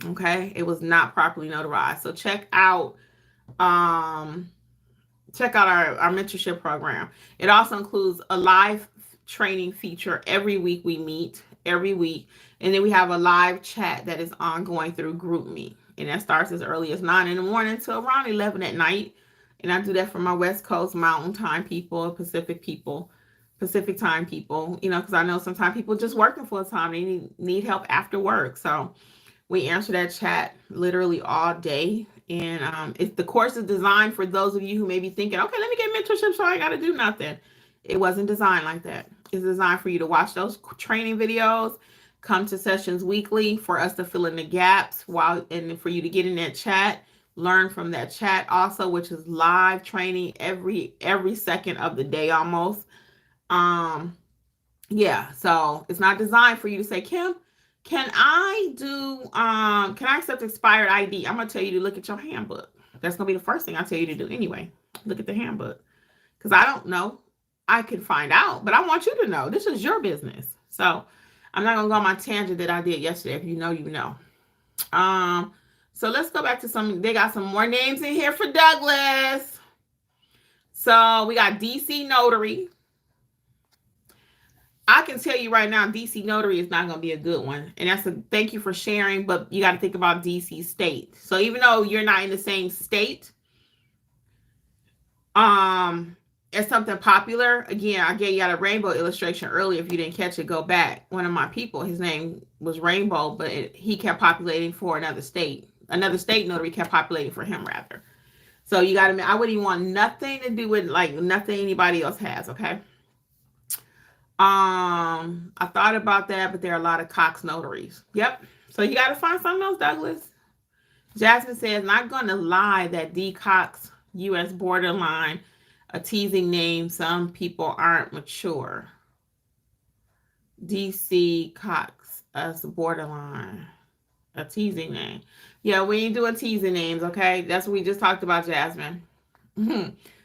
Okay, it was not properly notarized. So check out our mentorship program. It also includes a live training feature every week. We meet every week, and then we have a live chat that is ongoing through GroupMe, and that starts as early as 9 in the morning till around 11 at night. And I do that for my West Coast Mountain Time people, Pacific Time people, because I know sometimes people just working full time. They need help after work. So we answer that chat literally all day. And if the course is designed for those of you who may be thinking, okay, let me get mentorship so I got to do nothing. It wasn't designed like that. It's designed for you to watch those training videos, come to sessions weekly for us to fill in the gaps and for you to get in that chat. Learn from that chat also, which is live training every second of the day almost. Yeah, so it's not designed for you to say, Kim, can I accept expired ID? I'm gonna tell you to look at your handbook. That's gonna be the first thing I tell you to do anyway. Look at the handbook. Because I don't know. I can find out, but I want you to know. This is your business. So I'm not gonna go on my tangent that I did yesterday. If you know, you know. So let's go back to they got some more names in here for Douglas. So we got DC Notary. I can tell you right now, DC Notary is not going to be a good one. And thank you for sharing, but you got to think about DC State. So even though you're not in the same state, it's something popular. Again, I gave you out a rainbow illustration earlier. If you didn't catch it, go back. One of my people, his name was Rainbow, but he kept populating for another state. Another state notary kept populating for him, rather. So you got to, I wouldn't want nothing to do with nothing anybody else has, okay? I thought about that, but there are a lot of Cox notaries. Yep. So you got to find something else, Douglas. Jasmine says, not going to lie, that D Cox U.S. borderline, a teasing name. Some people aren't mature. DC Cox as borderline, a teasing name. Yeah, we ain't doing teasing names, okay? That's what we just talked about, Jasmine.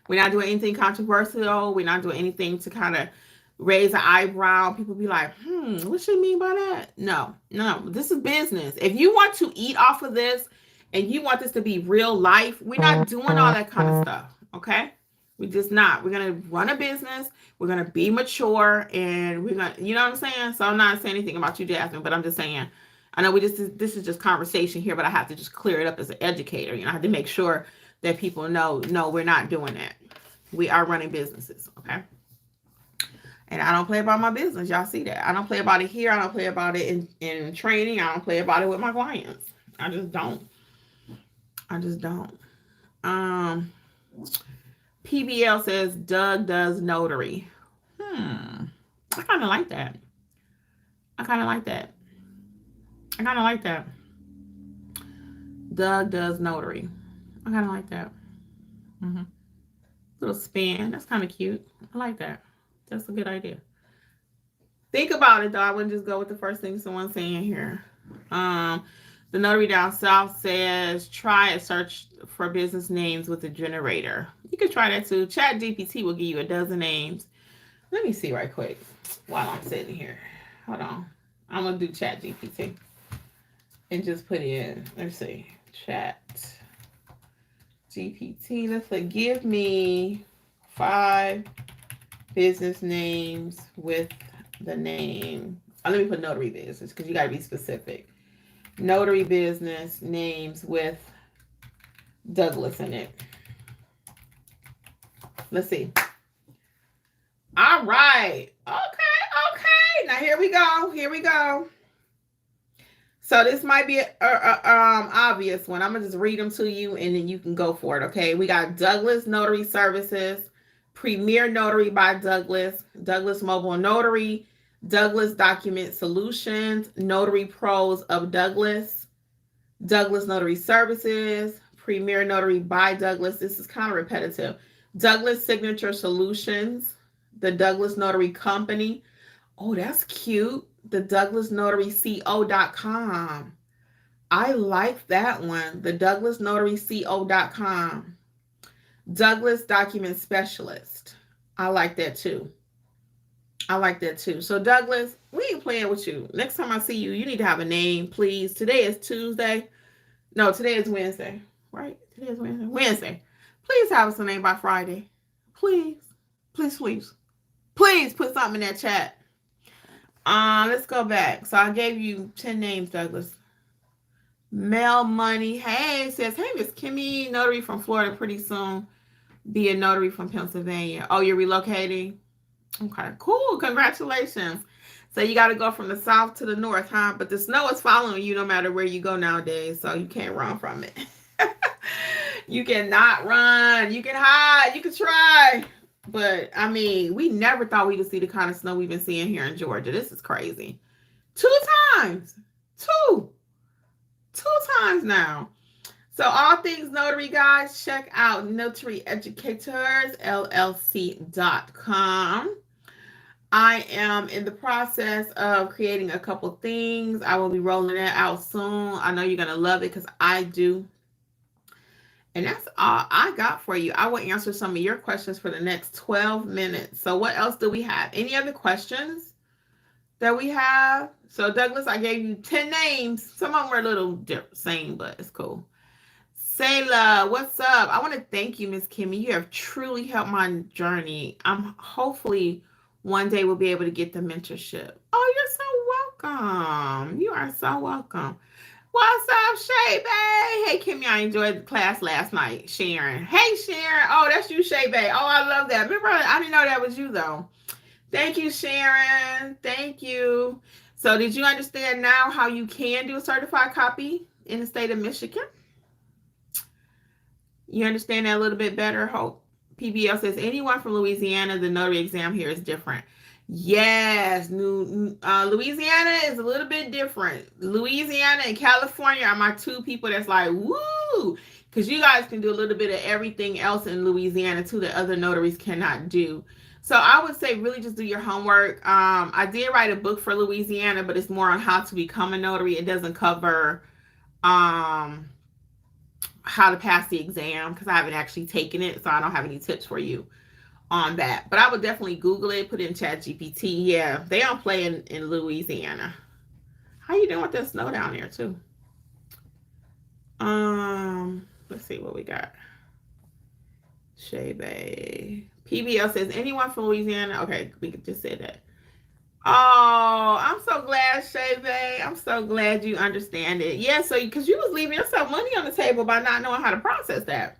We're not doing anything controversial. We're not doing anything to kind of raise an eyebrow. People be like, what she mean by that? No, no, this is business. If you want to eat off of this and you want this to be real life, we're not doing all that kind of stuff. Okay? We're just not. We're gonna run a business. We're gonna be mature, and we're gonna, you know what I'm saying? So I'm not saying anything about you, Jasmine, but I'm just saying, I know this is just conversation here, but I have to just clear it up as an educator. You know, I have to make sure that people know, no, we're not doing that. We are running businesses, okay? And I don't play about my business. Y'all see that. I don't play about it here. I don't play about it in training. I don't play about it with my clients. I just don't. I just don't. PBL says Doug does notary. I kind of like that. I kind of like that. I kind of like that. Doug does notary. I kind of like that. Little spin. That's kind of cute. I like that. That's a good idea. Think about it though. I wouldn't just go with the first thing someone's saying here. The notary down south says try and search for business names with a generator. You can try that too. Chat GPT will give you a dozen names. Let me see right quick while I'm sitting here. Hold on. I'm gonna do Chat GPT and just put in. Let's see. Chat GPT. Let's say give me 5 business names with the name. Let me put notary business because you got to be specific. Notary business names with Douglas in it. Let's see. All right. Okay. Now here we go. Here we go. So this might be a obvious one. I'm gonna just read them to you, and then you can go for it. Okay. We got Douglas Notary Services, Premier Notary by Douglas, Douglas Mobile Notary, Douglas Document Solutions, Notary Pros of Douglas, Douglas Notary Services, Premier Notary by Douglas. This is kind of repetitive. Douglas Signature Solutions, the Douglas Notary Company. Oh, that's cute. The Douglas Notary CO.com. I like that one. The Douglas Notary CO.com. Douglas Document Specialist. I like that too. I like that too. So Douglas, we ain't playing with you. Next time I see you, you need to have a name, please. Today is Tuesday. No, today is Wednesday. Right? Today is Wednesday. Wednesday. Please have us a name by Friday. Please. Please, please. Please put something in that chat. Let's go back. So I gave you 10 names, Douglas. Mel Money. Hey, says, hey, Miss Kimmi, notary from Florida pretty soon. Be a notary from Pennsylvania. Oh, you're relocating? Okay, cool. Congratulations. So you got to go from the south to the north, huh? But the snow is following you no matter where you go nowadays, so you can't run from it. You cannot run. You can hide. You can try. But, I mean, we never thought we would see the kind of snow we've been seeing here in Georgia. This is crazy. 2 times. Two times now. So all things notary, guys, check out notaryeducatorsllc.com. I am in the process of creating a couple things. I will be rolling that out soon. I know you're going to love it because I do. And that's all I got for you. I will answer some of your questions for the next 12 minutes. So what else do we have? Any other questions that we have? So Douglas, I gave you 10 names. Some of them were a little same, but it's cool. Sayla, what's up? I want to thank you, Miss Kimmi. You have truly helped my journey. I'm hopefully one day we'll be able to get the mentorship. Oh, you're so welcome. You are so welcome. What's up, Shay Bay? Hey, Kimmi, I enjoyed the class last night. Sharon. Hey, Sharon. Oh, that's you, Shay Bay. Oh, I love that. Remember, I didn't know that was you, though. Thank you, Sharon. Thank you. So did you understand now how you can do a certified copy in the state of Michigan? You understand that a little bit better, Hope? PBL says, anyone from Louisiana, the notary exam here is different. Yes, Louisiana is a little bit different. Louisiana and California are my two people that's like, woo, because you guys can do a little bit of everything else in Louisiana too that other notaries cannot do. So I would say really just do your homework. I did write a book for Louisiana, but it's more on how to become a notary. It doesn't cover how to pass the exam because I haven't actually taken it, so I don't have any tips for you on that. But I would definitely Google it, put it in Chat GPT. Yeah, they don't play in Louisiana. How you doing with that snow down there too? Let's see what we got. Shea Bay. PBL says, anyone from Louisiana? Okay, we could just say that. Oh, I'm so glad, Shea Bay. I'm so glad you understand it. Yeah, so because you was leaving yourself money on the table by not knowing how to process that.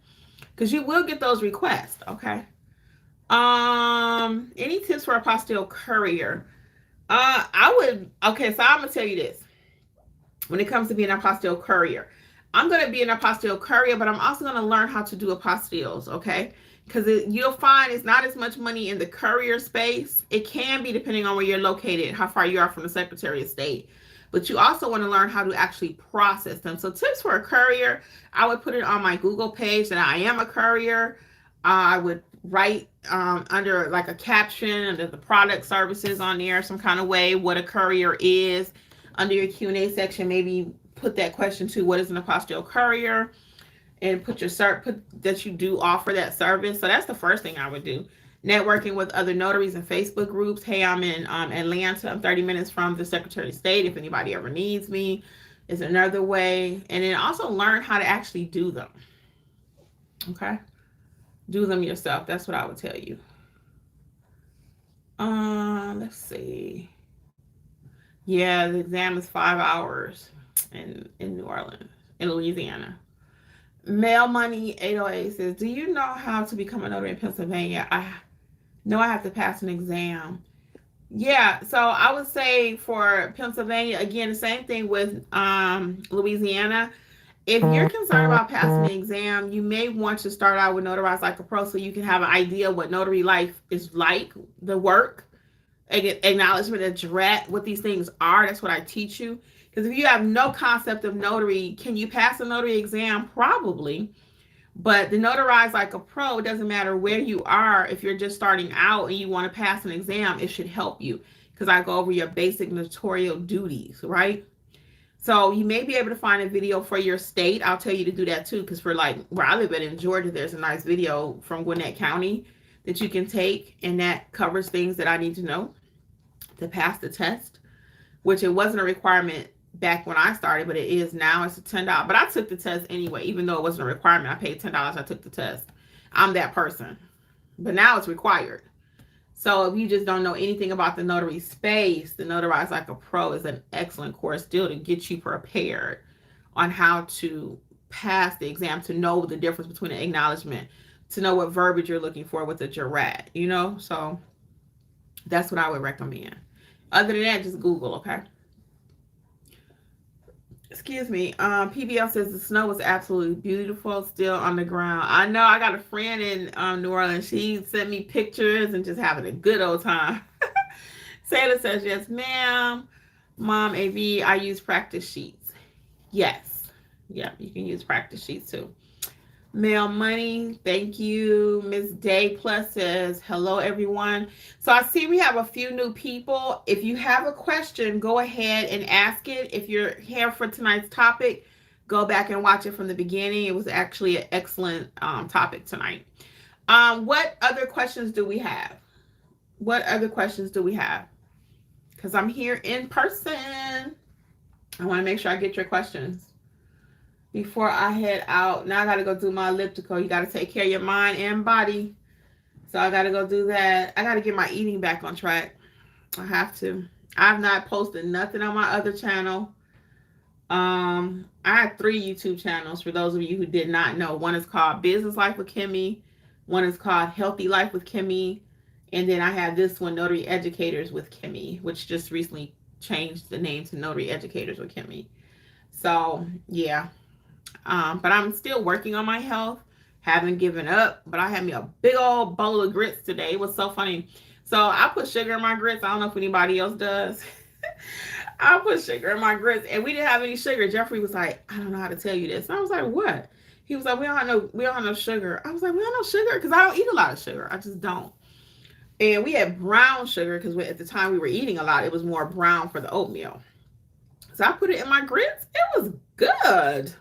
Because you will get those requests, okay? Any tips for a apostille courier? Okay, so I'm gonna tell you this. When it comes to being an apostille courier, I'm gonna be an apostille courier, but I'm also gonna learn how to do apostilles, okay? Because you'll find it's not as much money in the courier space. It can be depending on where you're located, how far you are from the Secretary of State. But you also want to learn how to actually process them. So tips for a courier, I would put it on my Google page that I am a courier. I would write under like a caption under the product services on there some kind of way what a courier is. Under your Q&A section, maybe put that question to what is an apostille courier, and put that you do offer that service. So that's the first thing I would do. Networking with other notaries in Facebook groups. Hey, I'm in Atlanta. I'm 30 minutes from the Secretary of State. If anybody ever needs me, is another way. And then also learn how to actually do them. Okay? Do them yourself. That's what I would tell you. Let's see. Yeah, the exam is 5 hours in New Orleans, in Louisiana. Mail Money 808 says, do you know how to become a notary in Pennsylvania? I know I have to pass an exam. Yeah, so I would say for Pennsylvania, again, the same thing with Louisiana. If you're concerned about passing the exam, you may want to start out with Notarize Like a Pro so you can have an idea what notary life is like, the work, acknowledgement, a jurat, what these things are. That's what I teach you. Because if you have no concept of notary, can you pass a notary exam? Probably. But the Notarize Like a Pro, it doesn't matter where you are. If you're just starting out and you want to pass an exam, it should help you. Because I go over your basic notarial duties, right? So you may be able to find a video for your state. I'll tell you to do that too. Because for like where I live in Georgia, there's a nice video from Gwinnett County that you can take. And that covers things that I need to know to pass the test. Which it wasn't a requirement back when I started, but it is now. It's a $10. But I took the test anyway, even though it wasn't a requirement. I paid $10. I took the test. I'm that person. But now it's required. So if you just don't know anything about the notary space, the Notarize Like a Pro is an excellent course still to get you prepared on how to pass the exam, to know the difference between an acknowledgement, to know what verbiage you're looking for with a jurat, you know? So that's what I would recommend. Other than that, just Google, okay? Excuse me. PBL says the snow was absolutely beautiful still on the ground. I know. I got a friend in New Orleans. She sent me pictures and just having a good old time. Sailor says, yes, ma'am. Mom, AV, I use practice sheets. Yes. Yeah, you can use practice sheets too. Mail Money, thank you. Miss Day Plus says, hello, everyone. So I see we have a few new people. If you have a question, go ahead and ask it. If you're here for tonight's topic, go back and watch it from the beginning. It was actually an excellent topic tonight. What other questions do we have? What other questions do we have? Because I'm here in person. I want to make sure I get your questions before I head out. Now I got to go do my elliptical. You got to take care of your mind and body. So I got to go do that. I got to get my eating back on track. I have to. I've not posted nothing on my other channel. I have 3 YouTube channels for those of you who did not know. One is called Business Life with Kimmi. One is called Healthy Life with Kimmi. And then I have this one, Notary Educators with Kimmi, which just recently changed the name to Notary Educators with Kimmi. So, yeah. But I'm still working on my health. Haven't given up. But I had me a big old bowl of grits today. It was so funny. So I put sugar in my grits. I don't know if anybody else does. I put sugar in my grits, and we didn't have any sugar. Jeffrey was like, I don't know how to tell you this. And I was like, what? He was like, we don't have no sugar. I was like, we don't have no sugar because I don't eat a lot of sugar. I just don't. And we had brown sugar because at the time we were eating a lot. It was more brown for the oatmeal. So I put it in my grits. It was good.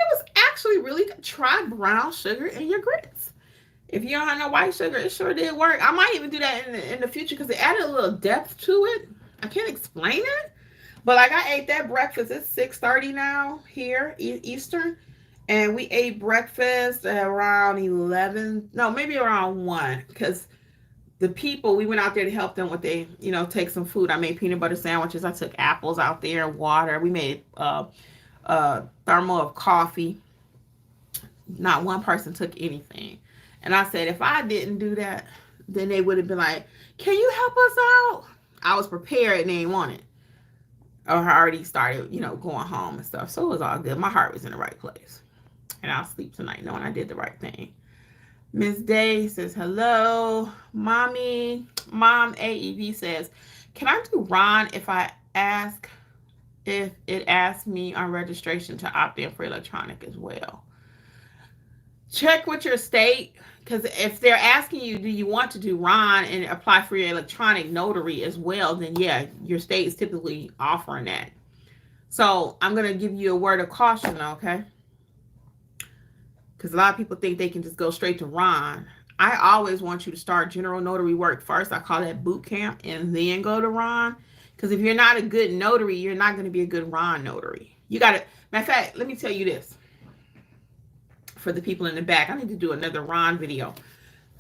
It was actually really good. Try brown sugar in your grits. If you don't have no white sugar, it sure did work. I might even do that in the future because it added a little depth to it. I can't explain it, but like I ate that breakfast. It's 6:30 now here Eastern, and we ate breakfast at around 11. No, maybe around 1 because the people, we went out there to help them with they, take some food. I made peanut butter sandwiches. I took apples out there, water. We made thermal of coffee. Not one person took anything. And I said, if I didn't do that, then they would have been like, can you help us out? I was prepared and they didn't want it. Or I already started, going home and stuff. So it was all good. My heart was in the right place. And I'll sleep tonight knowing I did the right thing. Miss Day says, hello. Mom AEV says, can I do Ron if it asks me on registration to opt in for electronic as well? Check with your state, because if they're asking you, do you want to do Ron and apply for your electronic notary as well, then yeah, your state is typically offering that. So I'm going to give you a word of caution, okay? Because a lot of people think they can just go straight to Ron. I always want you to start general notary work first. I call that boot camp, and then go to Ron. Because if you're not a good notary, you're not going to be a good Ron notary. You got to, matter of fact, let me tell you this. For the people in the back, I need to do another Ron video.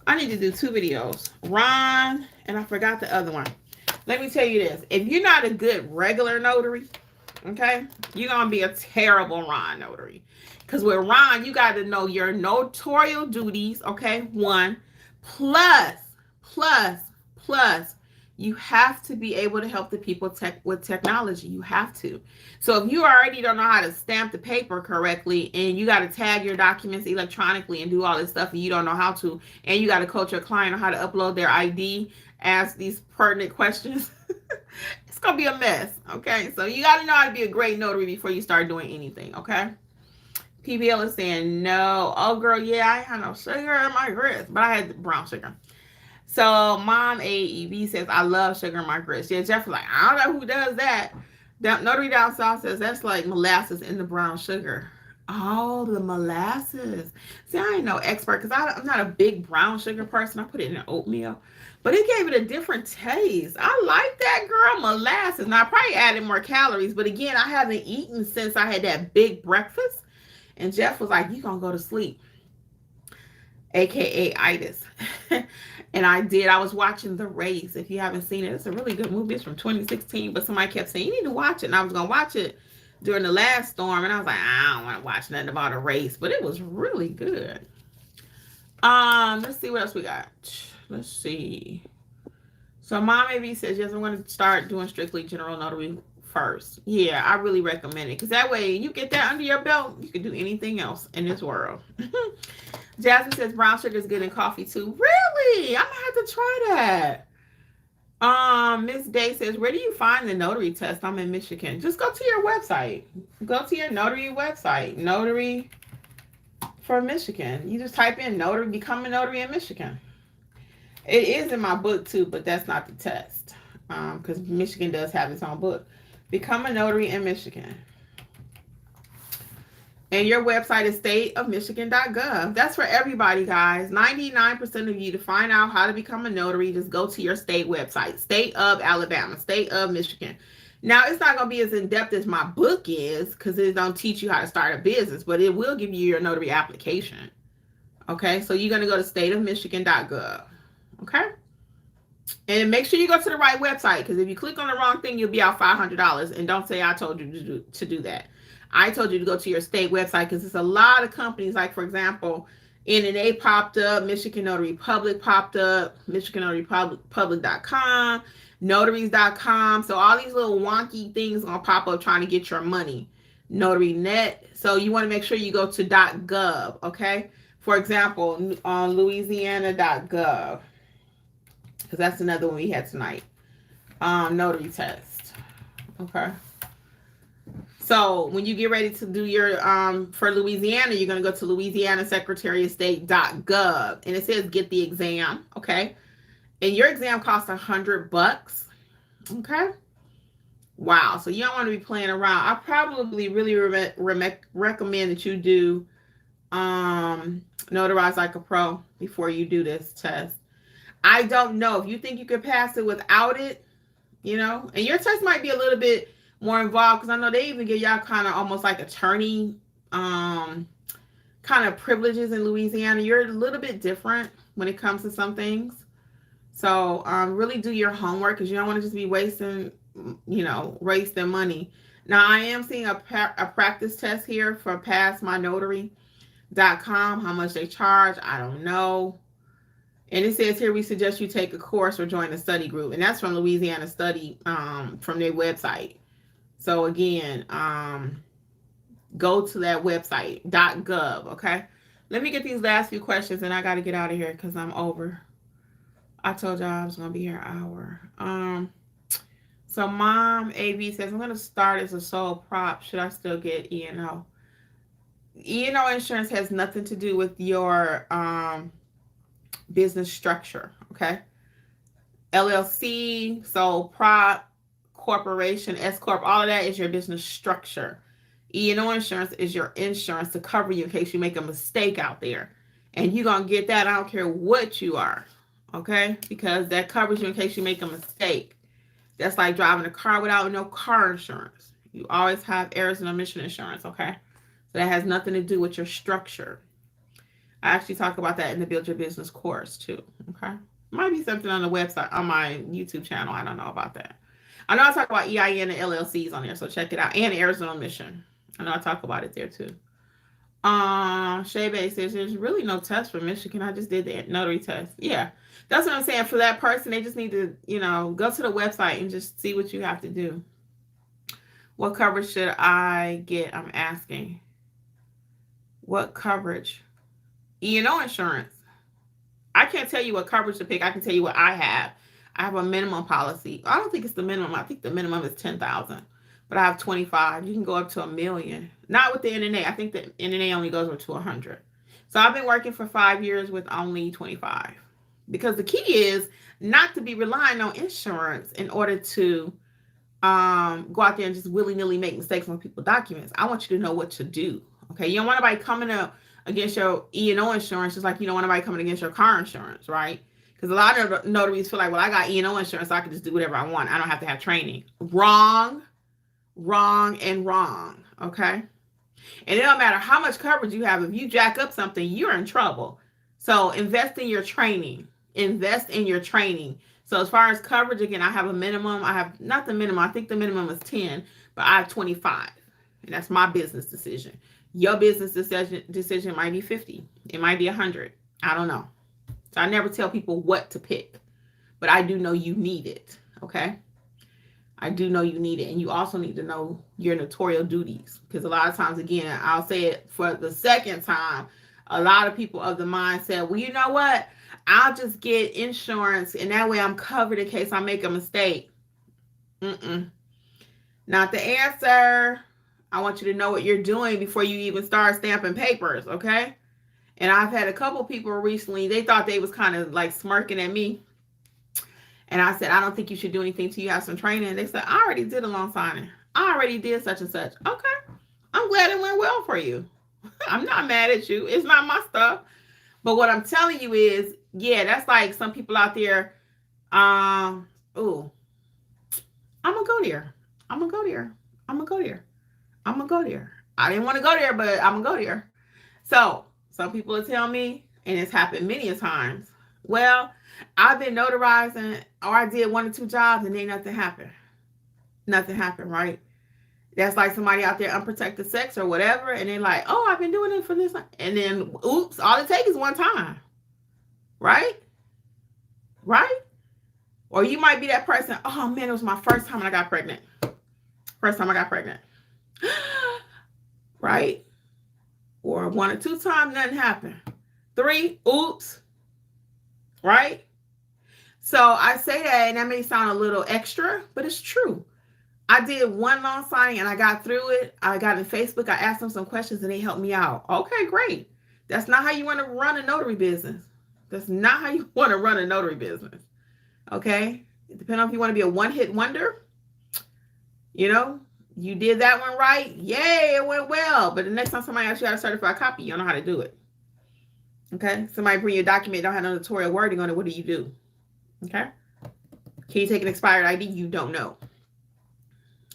I need to do 2 videos. Ron, and I forgot the other one. Let me tell you this. If you're not a good regular notary, okay, you're going to be a terrible Ron notary. Because with Ron, you got to know your notarial duties, okay, 1, plus, you have to be able to help the people with technology. You have to. So if you already don't know how to stamp the paper correctly, and you got to tag your documents electronically and do all this stuff, and you don't know how to, and you got to coach your client on how to upload their ID, ask these pertinent questions, it's going to be a mess, okay? So you got to know how to be a great notary before you start doing anything, okay? PBL is saying no. Oh, girl, yeah, I had no sugar in my grits, but I had brown sugar. So Mom AEV says, I love sugar in my grits. Yeah, Jeff was like, I don't know who does that. Notary Down South says, that's like molasses in the brown sugar. Oh, the molasses. See, I ain't no expert because I'm not a big brown sugar person. I put it in oatmeal. But it gave it a different taste. I like that, girl, molasses. Now, I probably added more calories. But again, I haven't eaten since I had that big breakfast. And Jeff was like, you going to go to sleep. AKA itis. And I did. I was watching The Race. If you haven't seen it, it's a really good movie. It's from 2016, but somebody kept saying, you need to watch it. And I was going to watch it during the last storm. And I was like, I don't want to watch nothing about a race, but it was really good. Let's see what else we got. Let's see. So Mom AB says, yes, I'm going to start doing strictly general notary first. Yeah, I really recommend it. Because that way you get that under your belt, you can do anything else in this world. Jasmine says brown sugar is good in coffee too. Really? I'm gonna have to try that. Miss Day says, where do you find the notary test? I'm in Michigan. Just go to your website. Go to your notary website. Notary for Michigan. You just type in notary, become a notary in Michigan. It is in my book too, but that's not the test. Because Michigan does have its own book. Become a notary in Michigan. And your website is stateofmichigan.gov. That's for everybody, guys. 99% of you, to find out how to become a notary, just go to your state website. State of Alabama, state of Michigan. Now, it's not going to be as in-depth as my book is because it don't teach you how to start a business, but it will give you your notary application. Okay, so you're going to go to stateofmichigan.gov. Okay? And make sure you go to the right website because if you click on the wrong thing, you'll be out $500. And don't say I told you to do that. I told you to go to your state website because there's a lot of companies, like, for example, NNA popped up, Michigan Notary Public popped up, MichiganNotaryPublic.com, Notaries.com. So all these little wonky things are going to pop up trying to get your money. NotaryNet. So you want to make sure you go to .gov, okay? For example, on Louisiana.gov, because that's another one we had tonight. Notary test, okay? So when you get ready to do your, for Louisiana, you're going to go to Louisiana Secretary of State.gov. And it says get the exam, okay? And your exam costs $100, okay? Wow, so you don't want to be playing around. I probably really recommend that you do notarize like a pro before you do this test. I don't know if you think you could pass it without it, and your test might be a little bit more involved because I know they even give y'all kind of almost like attorney kind of privileges in Louisiana. You're a little bit different when it comes to some things. So really do your homework because you don't want to just be wasting money. Now I am seeing a practice test here for passmynotary.com. How much they charge, I don't know. And it says here we suggest you take a course or join a study group, and that's from Louisiana Study from their website. So again, go to that website .gov. Okay, let me get these last few questions, and I got to get out of here because I'm over. I told y'all I was gonna be here an hour. So Mom AB says I'm gonna start as a sole prop. Should I still get E&O? E&O insurance has nothing to do with your business structure. Okay. LLC, sole prop, corporation, S corp, all of that is your business structure. E&O insurance is your insurance to cover you in case you make a mistake out there, and you're gonna get that. I don't care what you are. Okay, because that covers you in case you make a mistake. That's like driving a car without no car insurance. You always have errors and omission insurance, okay? So that has nothing to do with your structure. I actually talk about that in the Build Your Business course too, okay? Might be something on the website, on my YouTube channel. I don't know about that. I know I talk about EIN and LLCs on there, so check it out. And errors and omission. I know I talk about it there too. Shay Bay says there's really no test for Michigan. I just did the notary test. Yeah. That's what I'm saying. For that person, they just need to, go to the website and just see what you have to do. What coverage should I get? I'm asking. What coverage? E&O insurance. I can't tell you what coverage to pick. I can tell you what I have. I have a minimum policy. I don't think it's the minimum. I think the minimum is $10,000. But I have 25. You can go up to $1 million. Not with the NNA. I think the NNA only goes up to 100. So I've been working for 5 years with only 25. Because the key is not to be relying on insurance in order to go out there and just willy-nilly make mistakes on people's documents. I want you to know what to do. Okay, you don't want anybody coming up against your E&O insurance just like you don't want anybody coming against your car insurance, right? Because a lot of notaries feel like, well, I got E&O insurance, so I can just do whatever I want. I don't have to have training. Wrong, and wrong. Okay, and it don't matter how much coverage you have. If you jack up something, you're in trouble. So invest in your training. Invest in your training. So as far as coverage, again, I have a minimum. I have not the minimum. I think the minimum is 10, but I have 25. And that's my business decision. Your business decision might be 50. It might be 100. I don't know. So I never tell people what to pick, but I do know you need it. Okay. I do know you need it. And you also need to know your notarial duties. Because a lot of times, again, I'll say it for the second time, a lot of people of the mindset, well, you know what? I'll just get insurance and that way I'm covered in case I make a mistake. Not the answer. I want you to know what you're doing before you even start stamping papers, okay? And I've had a couple people recently, they thought they was kind of like smirking at me. And I said, I don't think you should do anything till you have some training. They said, I already did a loan signing. I already did such and such. Okay. I'm glad it went well for you. I'm not mad at you. It's not my stuff. But what I'm telling you is, yeah, that's like some people out there. I'm gonna go there. I'm gonna go there. I didn't want to go there, but I'm gonna go there. So some people will tell me, and it's happened many a times, well, I've been notarizing, or I did 1 or 2 jobs and then nothing happened. Nothing happened, right? That's like somebody out there unprotected sex or whatever, and they're like, oh, I've been doing it for this, and then oops, all it takes is one time. Right? Or you might be that person, oh man, it was my first time and I got pregnant. Right? Or 1 or 2 times, nothing happened. 3, oops. Right? So I say that, and that may sound a little extra, but it's true. I did 1 loan signing and I got through it. I got in Facebook. I asked them some questions and they helped me out. Okay, great. That's not how you want to run a notary business. Okay? Depending on if you want to be a one-hit wonder, you You did that one right. Yay, it went well. But the next time somebody asks you how to certify a copy, you don't know how to do it. Okay? Somebody bring you a document, don't have no notarial wording on it. What do you do? Okay? Can you take an expired ID? You don't know.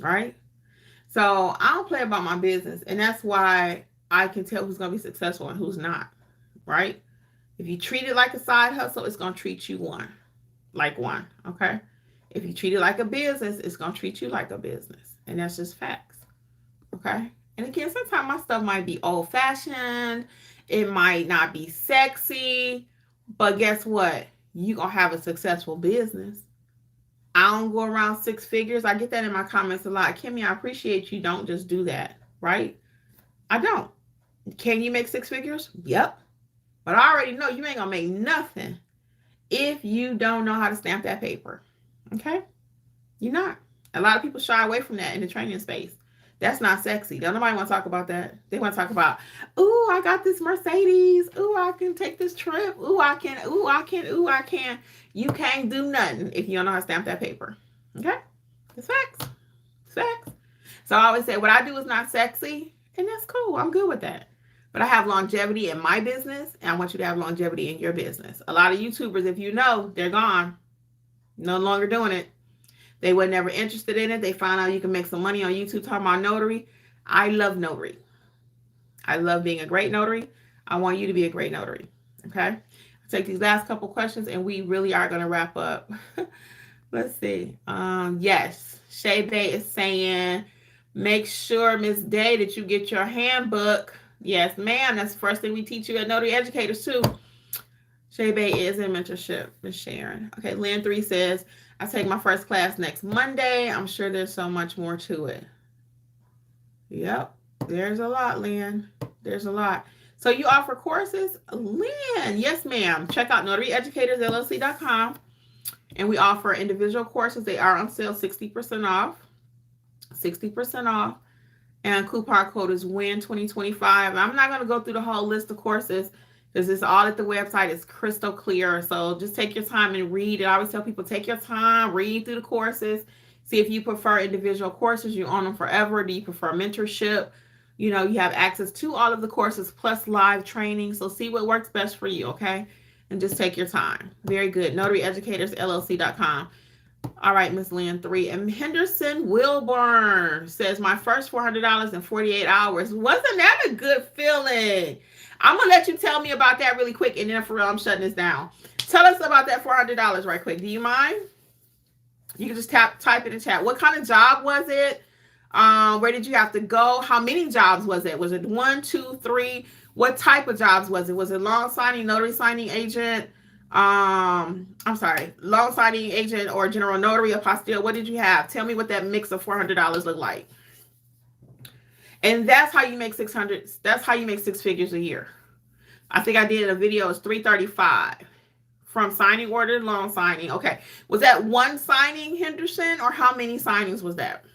All right? So I don't play about my business. And that's why I can tell who's going to be successful and who's not. Right? If you treat it like a side hustle, it's going to treat you like one. Okay? If you treat it like a business, it's going to treat you like a business. And that's just facts. Okay? And again, sometimes my stuff might be old-fashioned. It might not be sexy. But guess what? You're going to have a successful business. I don't go around 6 figures. I get that in my comments a lot. Kimmi, I appreciate you don't just do that. Right? I don't. Can you make 6 figures? Yep. But I already know you ain't going to make nothing if you don't know how to stamp that paper. Okay? You're not. A lot of people shy away from that in the training space. That's not sexy. Don't nobody want to talk about that. They want to talk about, ooh, I got this Mercedes. Ooh, I can take this trip. Ooh, I can. Ooh, I can. Ooh, I can. You can't do nothing if you don't know how to stamp that paper. Okay? It's facts. It's facts. So I always say, what I do is not sexy, and that's cool. I'm good with that. But I have longevity in my business, and I want you to have longevity in your business. A lot of YouTubers, if you know, they're gone. No longer doing it. They were never interested in it. They found out you can make some money on YouTube talking about notary. I love notary. I love being a great notary. I want you to be a great notary. Okay? I'll take these last couple questions, and we really are going to wrap up. Let's see. Yes. Shay Bay is saying, make sure, Miss Day, that you get your handbook. Yes, ma'am. That's the first thing we teach you at Notary Educators, too. Shay Bay is in mentorship, Miss Sharon. Okay, Lynn 3 says, I take my first class next Monday. I'm sure there's so much more to it. Yep, there's a lot, Lynn. There's a lot. So you offer courses? Lynn, yes, ma'am. Check out notaryeducatorsllc.com. And we offer individual courses. They are on sale 60% off. 60% off. And coupon code is WIN2025. I'm not going to go through the whole list of courses because it's all at the website. It's crystal clear. So just take your time and read it. I always tell people, take your time, read through the courses. See if you prefer individual courses. You own them forever. Do you prefer mentorship? You know, you have access to all of the courses plus live training. So see what works best for you, okay? And just take your time. Very good. notaryeducatorsllc.com. All right, Miss Lynn 3. And Henderson Wilburn says, my first $400 in 48 hours. Wasn't that a good feeling? I'm going to let you tell me about that really quick. And then for real, I'm shutting this down. Tell us about that $400 right quick. Do you mind? You can just type it in chat. What kind of job was it? Where did you have to go? How many jobs was it? Was it 1, 2, 3? What type of jobs was it? Was it loan signing, notary signing agent? Loan signing agent or general notary, apostille? What did you have? Tell me what that mix of $400 looked like. And that's how you make 600. That's how you make 6 figures a year. I think I did a video. It's 335 from signing order to loan signing. Okay. Was that one signing, Henderson, or how many signings was that?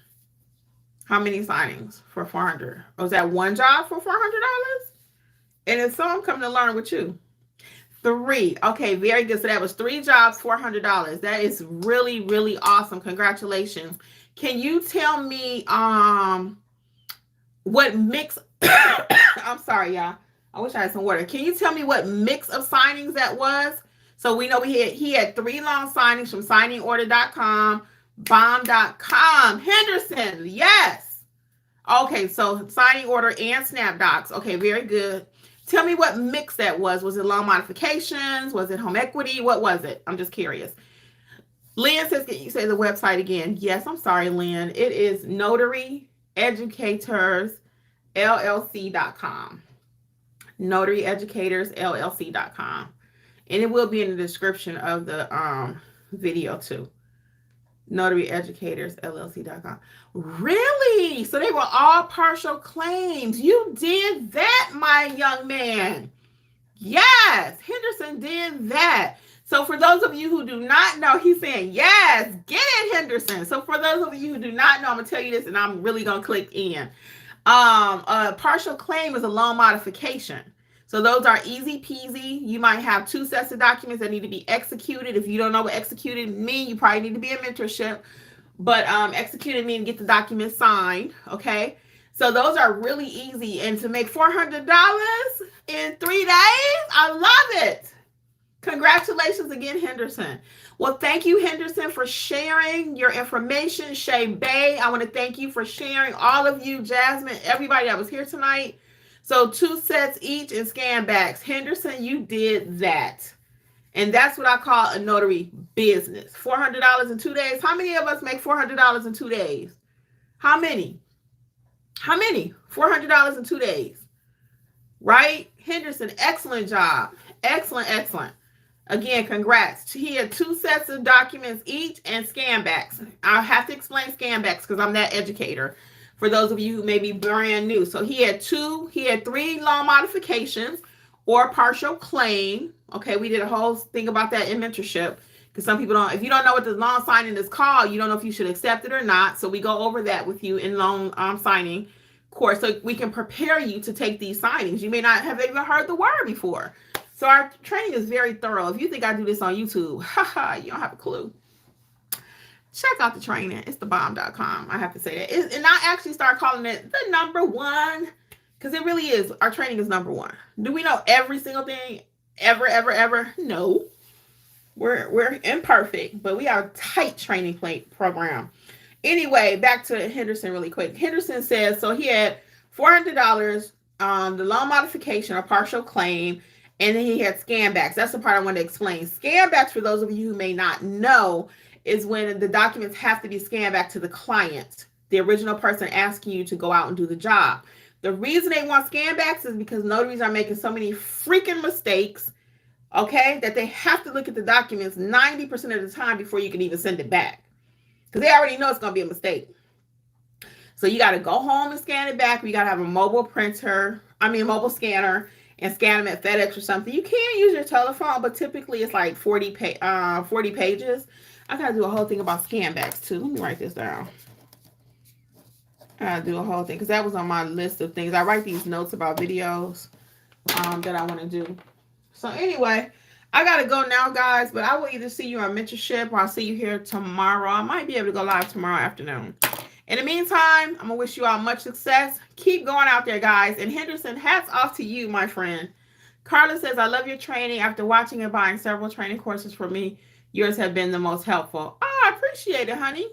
How many signings for 400? Was that one job for $400? And if so, I'm coming to learn with you. 3. Okay, very good. So that was 3 jobs, $400. That is really, really awesome. Congratulations. Can you tell me what mix? I'm sorry, y'all. I wish I had some water. Can you tell me what mix of signings that was? So we know he had 3 long signings from signingorder.com, bomb.com. Henderson, yes. Okay, so signing order and SnapDocs. Okay, very good. Tell me what mix that was. Was it loan modifications? Was it home equity? What was it? I'm just curious. Lynn says, can you say the website again? Yes, I'm sorry, Lynn. It is notaryeducatorsllc.com. notaryeducatorsllc.com. And it will be in the description of the video too. notaryeducatorsllc.com. Really? So they were all partial claims. You did that, my young man. Yes, Henderson did that. So for those of you who do not know, he's saying, yes, get it, Henderson. So for those of you who do not know, I'm going to tell you this, and I'm really going to click in. A partial claim is a loan modification. So those are easy peasy. You might have 2 sets of documents that need to be executed. If you don't know what executed means, you probably need to be in mentorship. but executed means get the document signed. Okay, so those are really easy, and to make $400 in 3 days, I love it. Congratulations again, Henderson. Well, thank you, Henderson, for sharing your information. Shay Bay, I want to thank you for sharing. All of you, Jasmine, everybody that was here tonight. So 2 sets each and scan backs. Henderson, you did that. And that's what I call a notary business. $400 in 2 days. How many of us make $400 in 2 days? How many? How many? $400 in 2 days. Right? Henderson, excellent job. Excellent, excellent. Again, congrats. He had 2 sets of documents each and scan backs. I'll have to explain scan backs because I'm that educator for those of you who may be brand new. So he had 3 loan modifications or partial claim. Okay, we did a whole thing about that in mentorship because some people don't, if you don't know what the loan signing is called, you don't know if you should accept it or not. So we go over that with you in loan signing course so we can prepare you to take these signings. You may not have even heard the word before. So our training is very thorough. If you think I do this on YouTube, you don't have a clue. Check out the training. It's thebomb.com. I have to say that. And I actually start calling it the number one because it really is. Our training is number one. Do we know every single thing ever, ever, ever? No. We're imperfect, but we have a tight training program. Anyway, back to Henderson really quick. Henderson says, so he had $400, the loan modification or partial claim, and then he had scan backs. That's the part I want to explain. Scan backs, for those of you who may not know, is when the documents have to be scanned back to the client, the original person asking you to go out and do the job. The reason they want scan backs is because notaries are making so many freaking mistakes, okay, that they have to look at the documents 90% of the time before you can even send it back. Because they already know it's going to be a mistake. So you got to go home and scan it back. You got to have a mobile scanner, and scan them at FedEx or something. You can use your telephone, but typically it's like 40 pages. I got to do a whole thing about scan backs too. Let me write this down. I got to do a whole thing because that was on my list of things. I write these notes about videos that I want to do. So anyway, I got to go now, guys, but I will either see you on mentorship or I'll see you here tomorrow. I might be able to go live tomorrow afternoon. In the meantime, I'm going to wish you all much success. Keep going out there, guys. And Henderson, hats off to you, my friend. Carla says, I love your training. After watching and buying several training courses for me, yours have been the most helpful. Oh, I appreciate it, honey.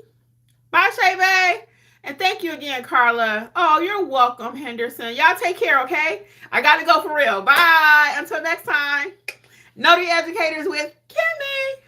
Bye, Shay Bay. And thank you again, Carla. Oh, you're welcome, Henderson. Y'all take care, okay? I got to go for real. Bye. Until next time. Notary Educators with Kimmi.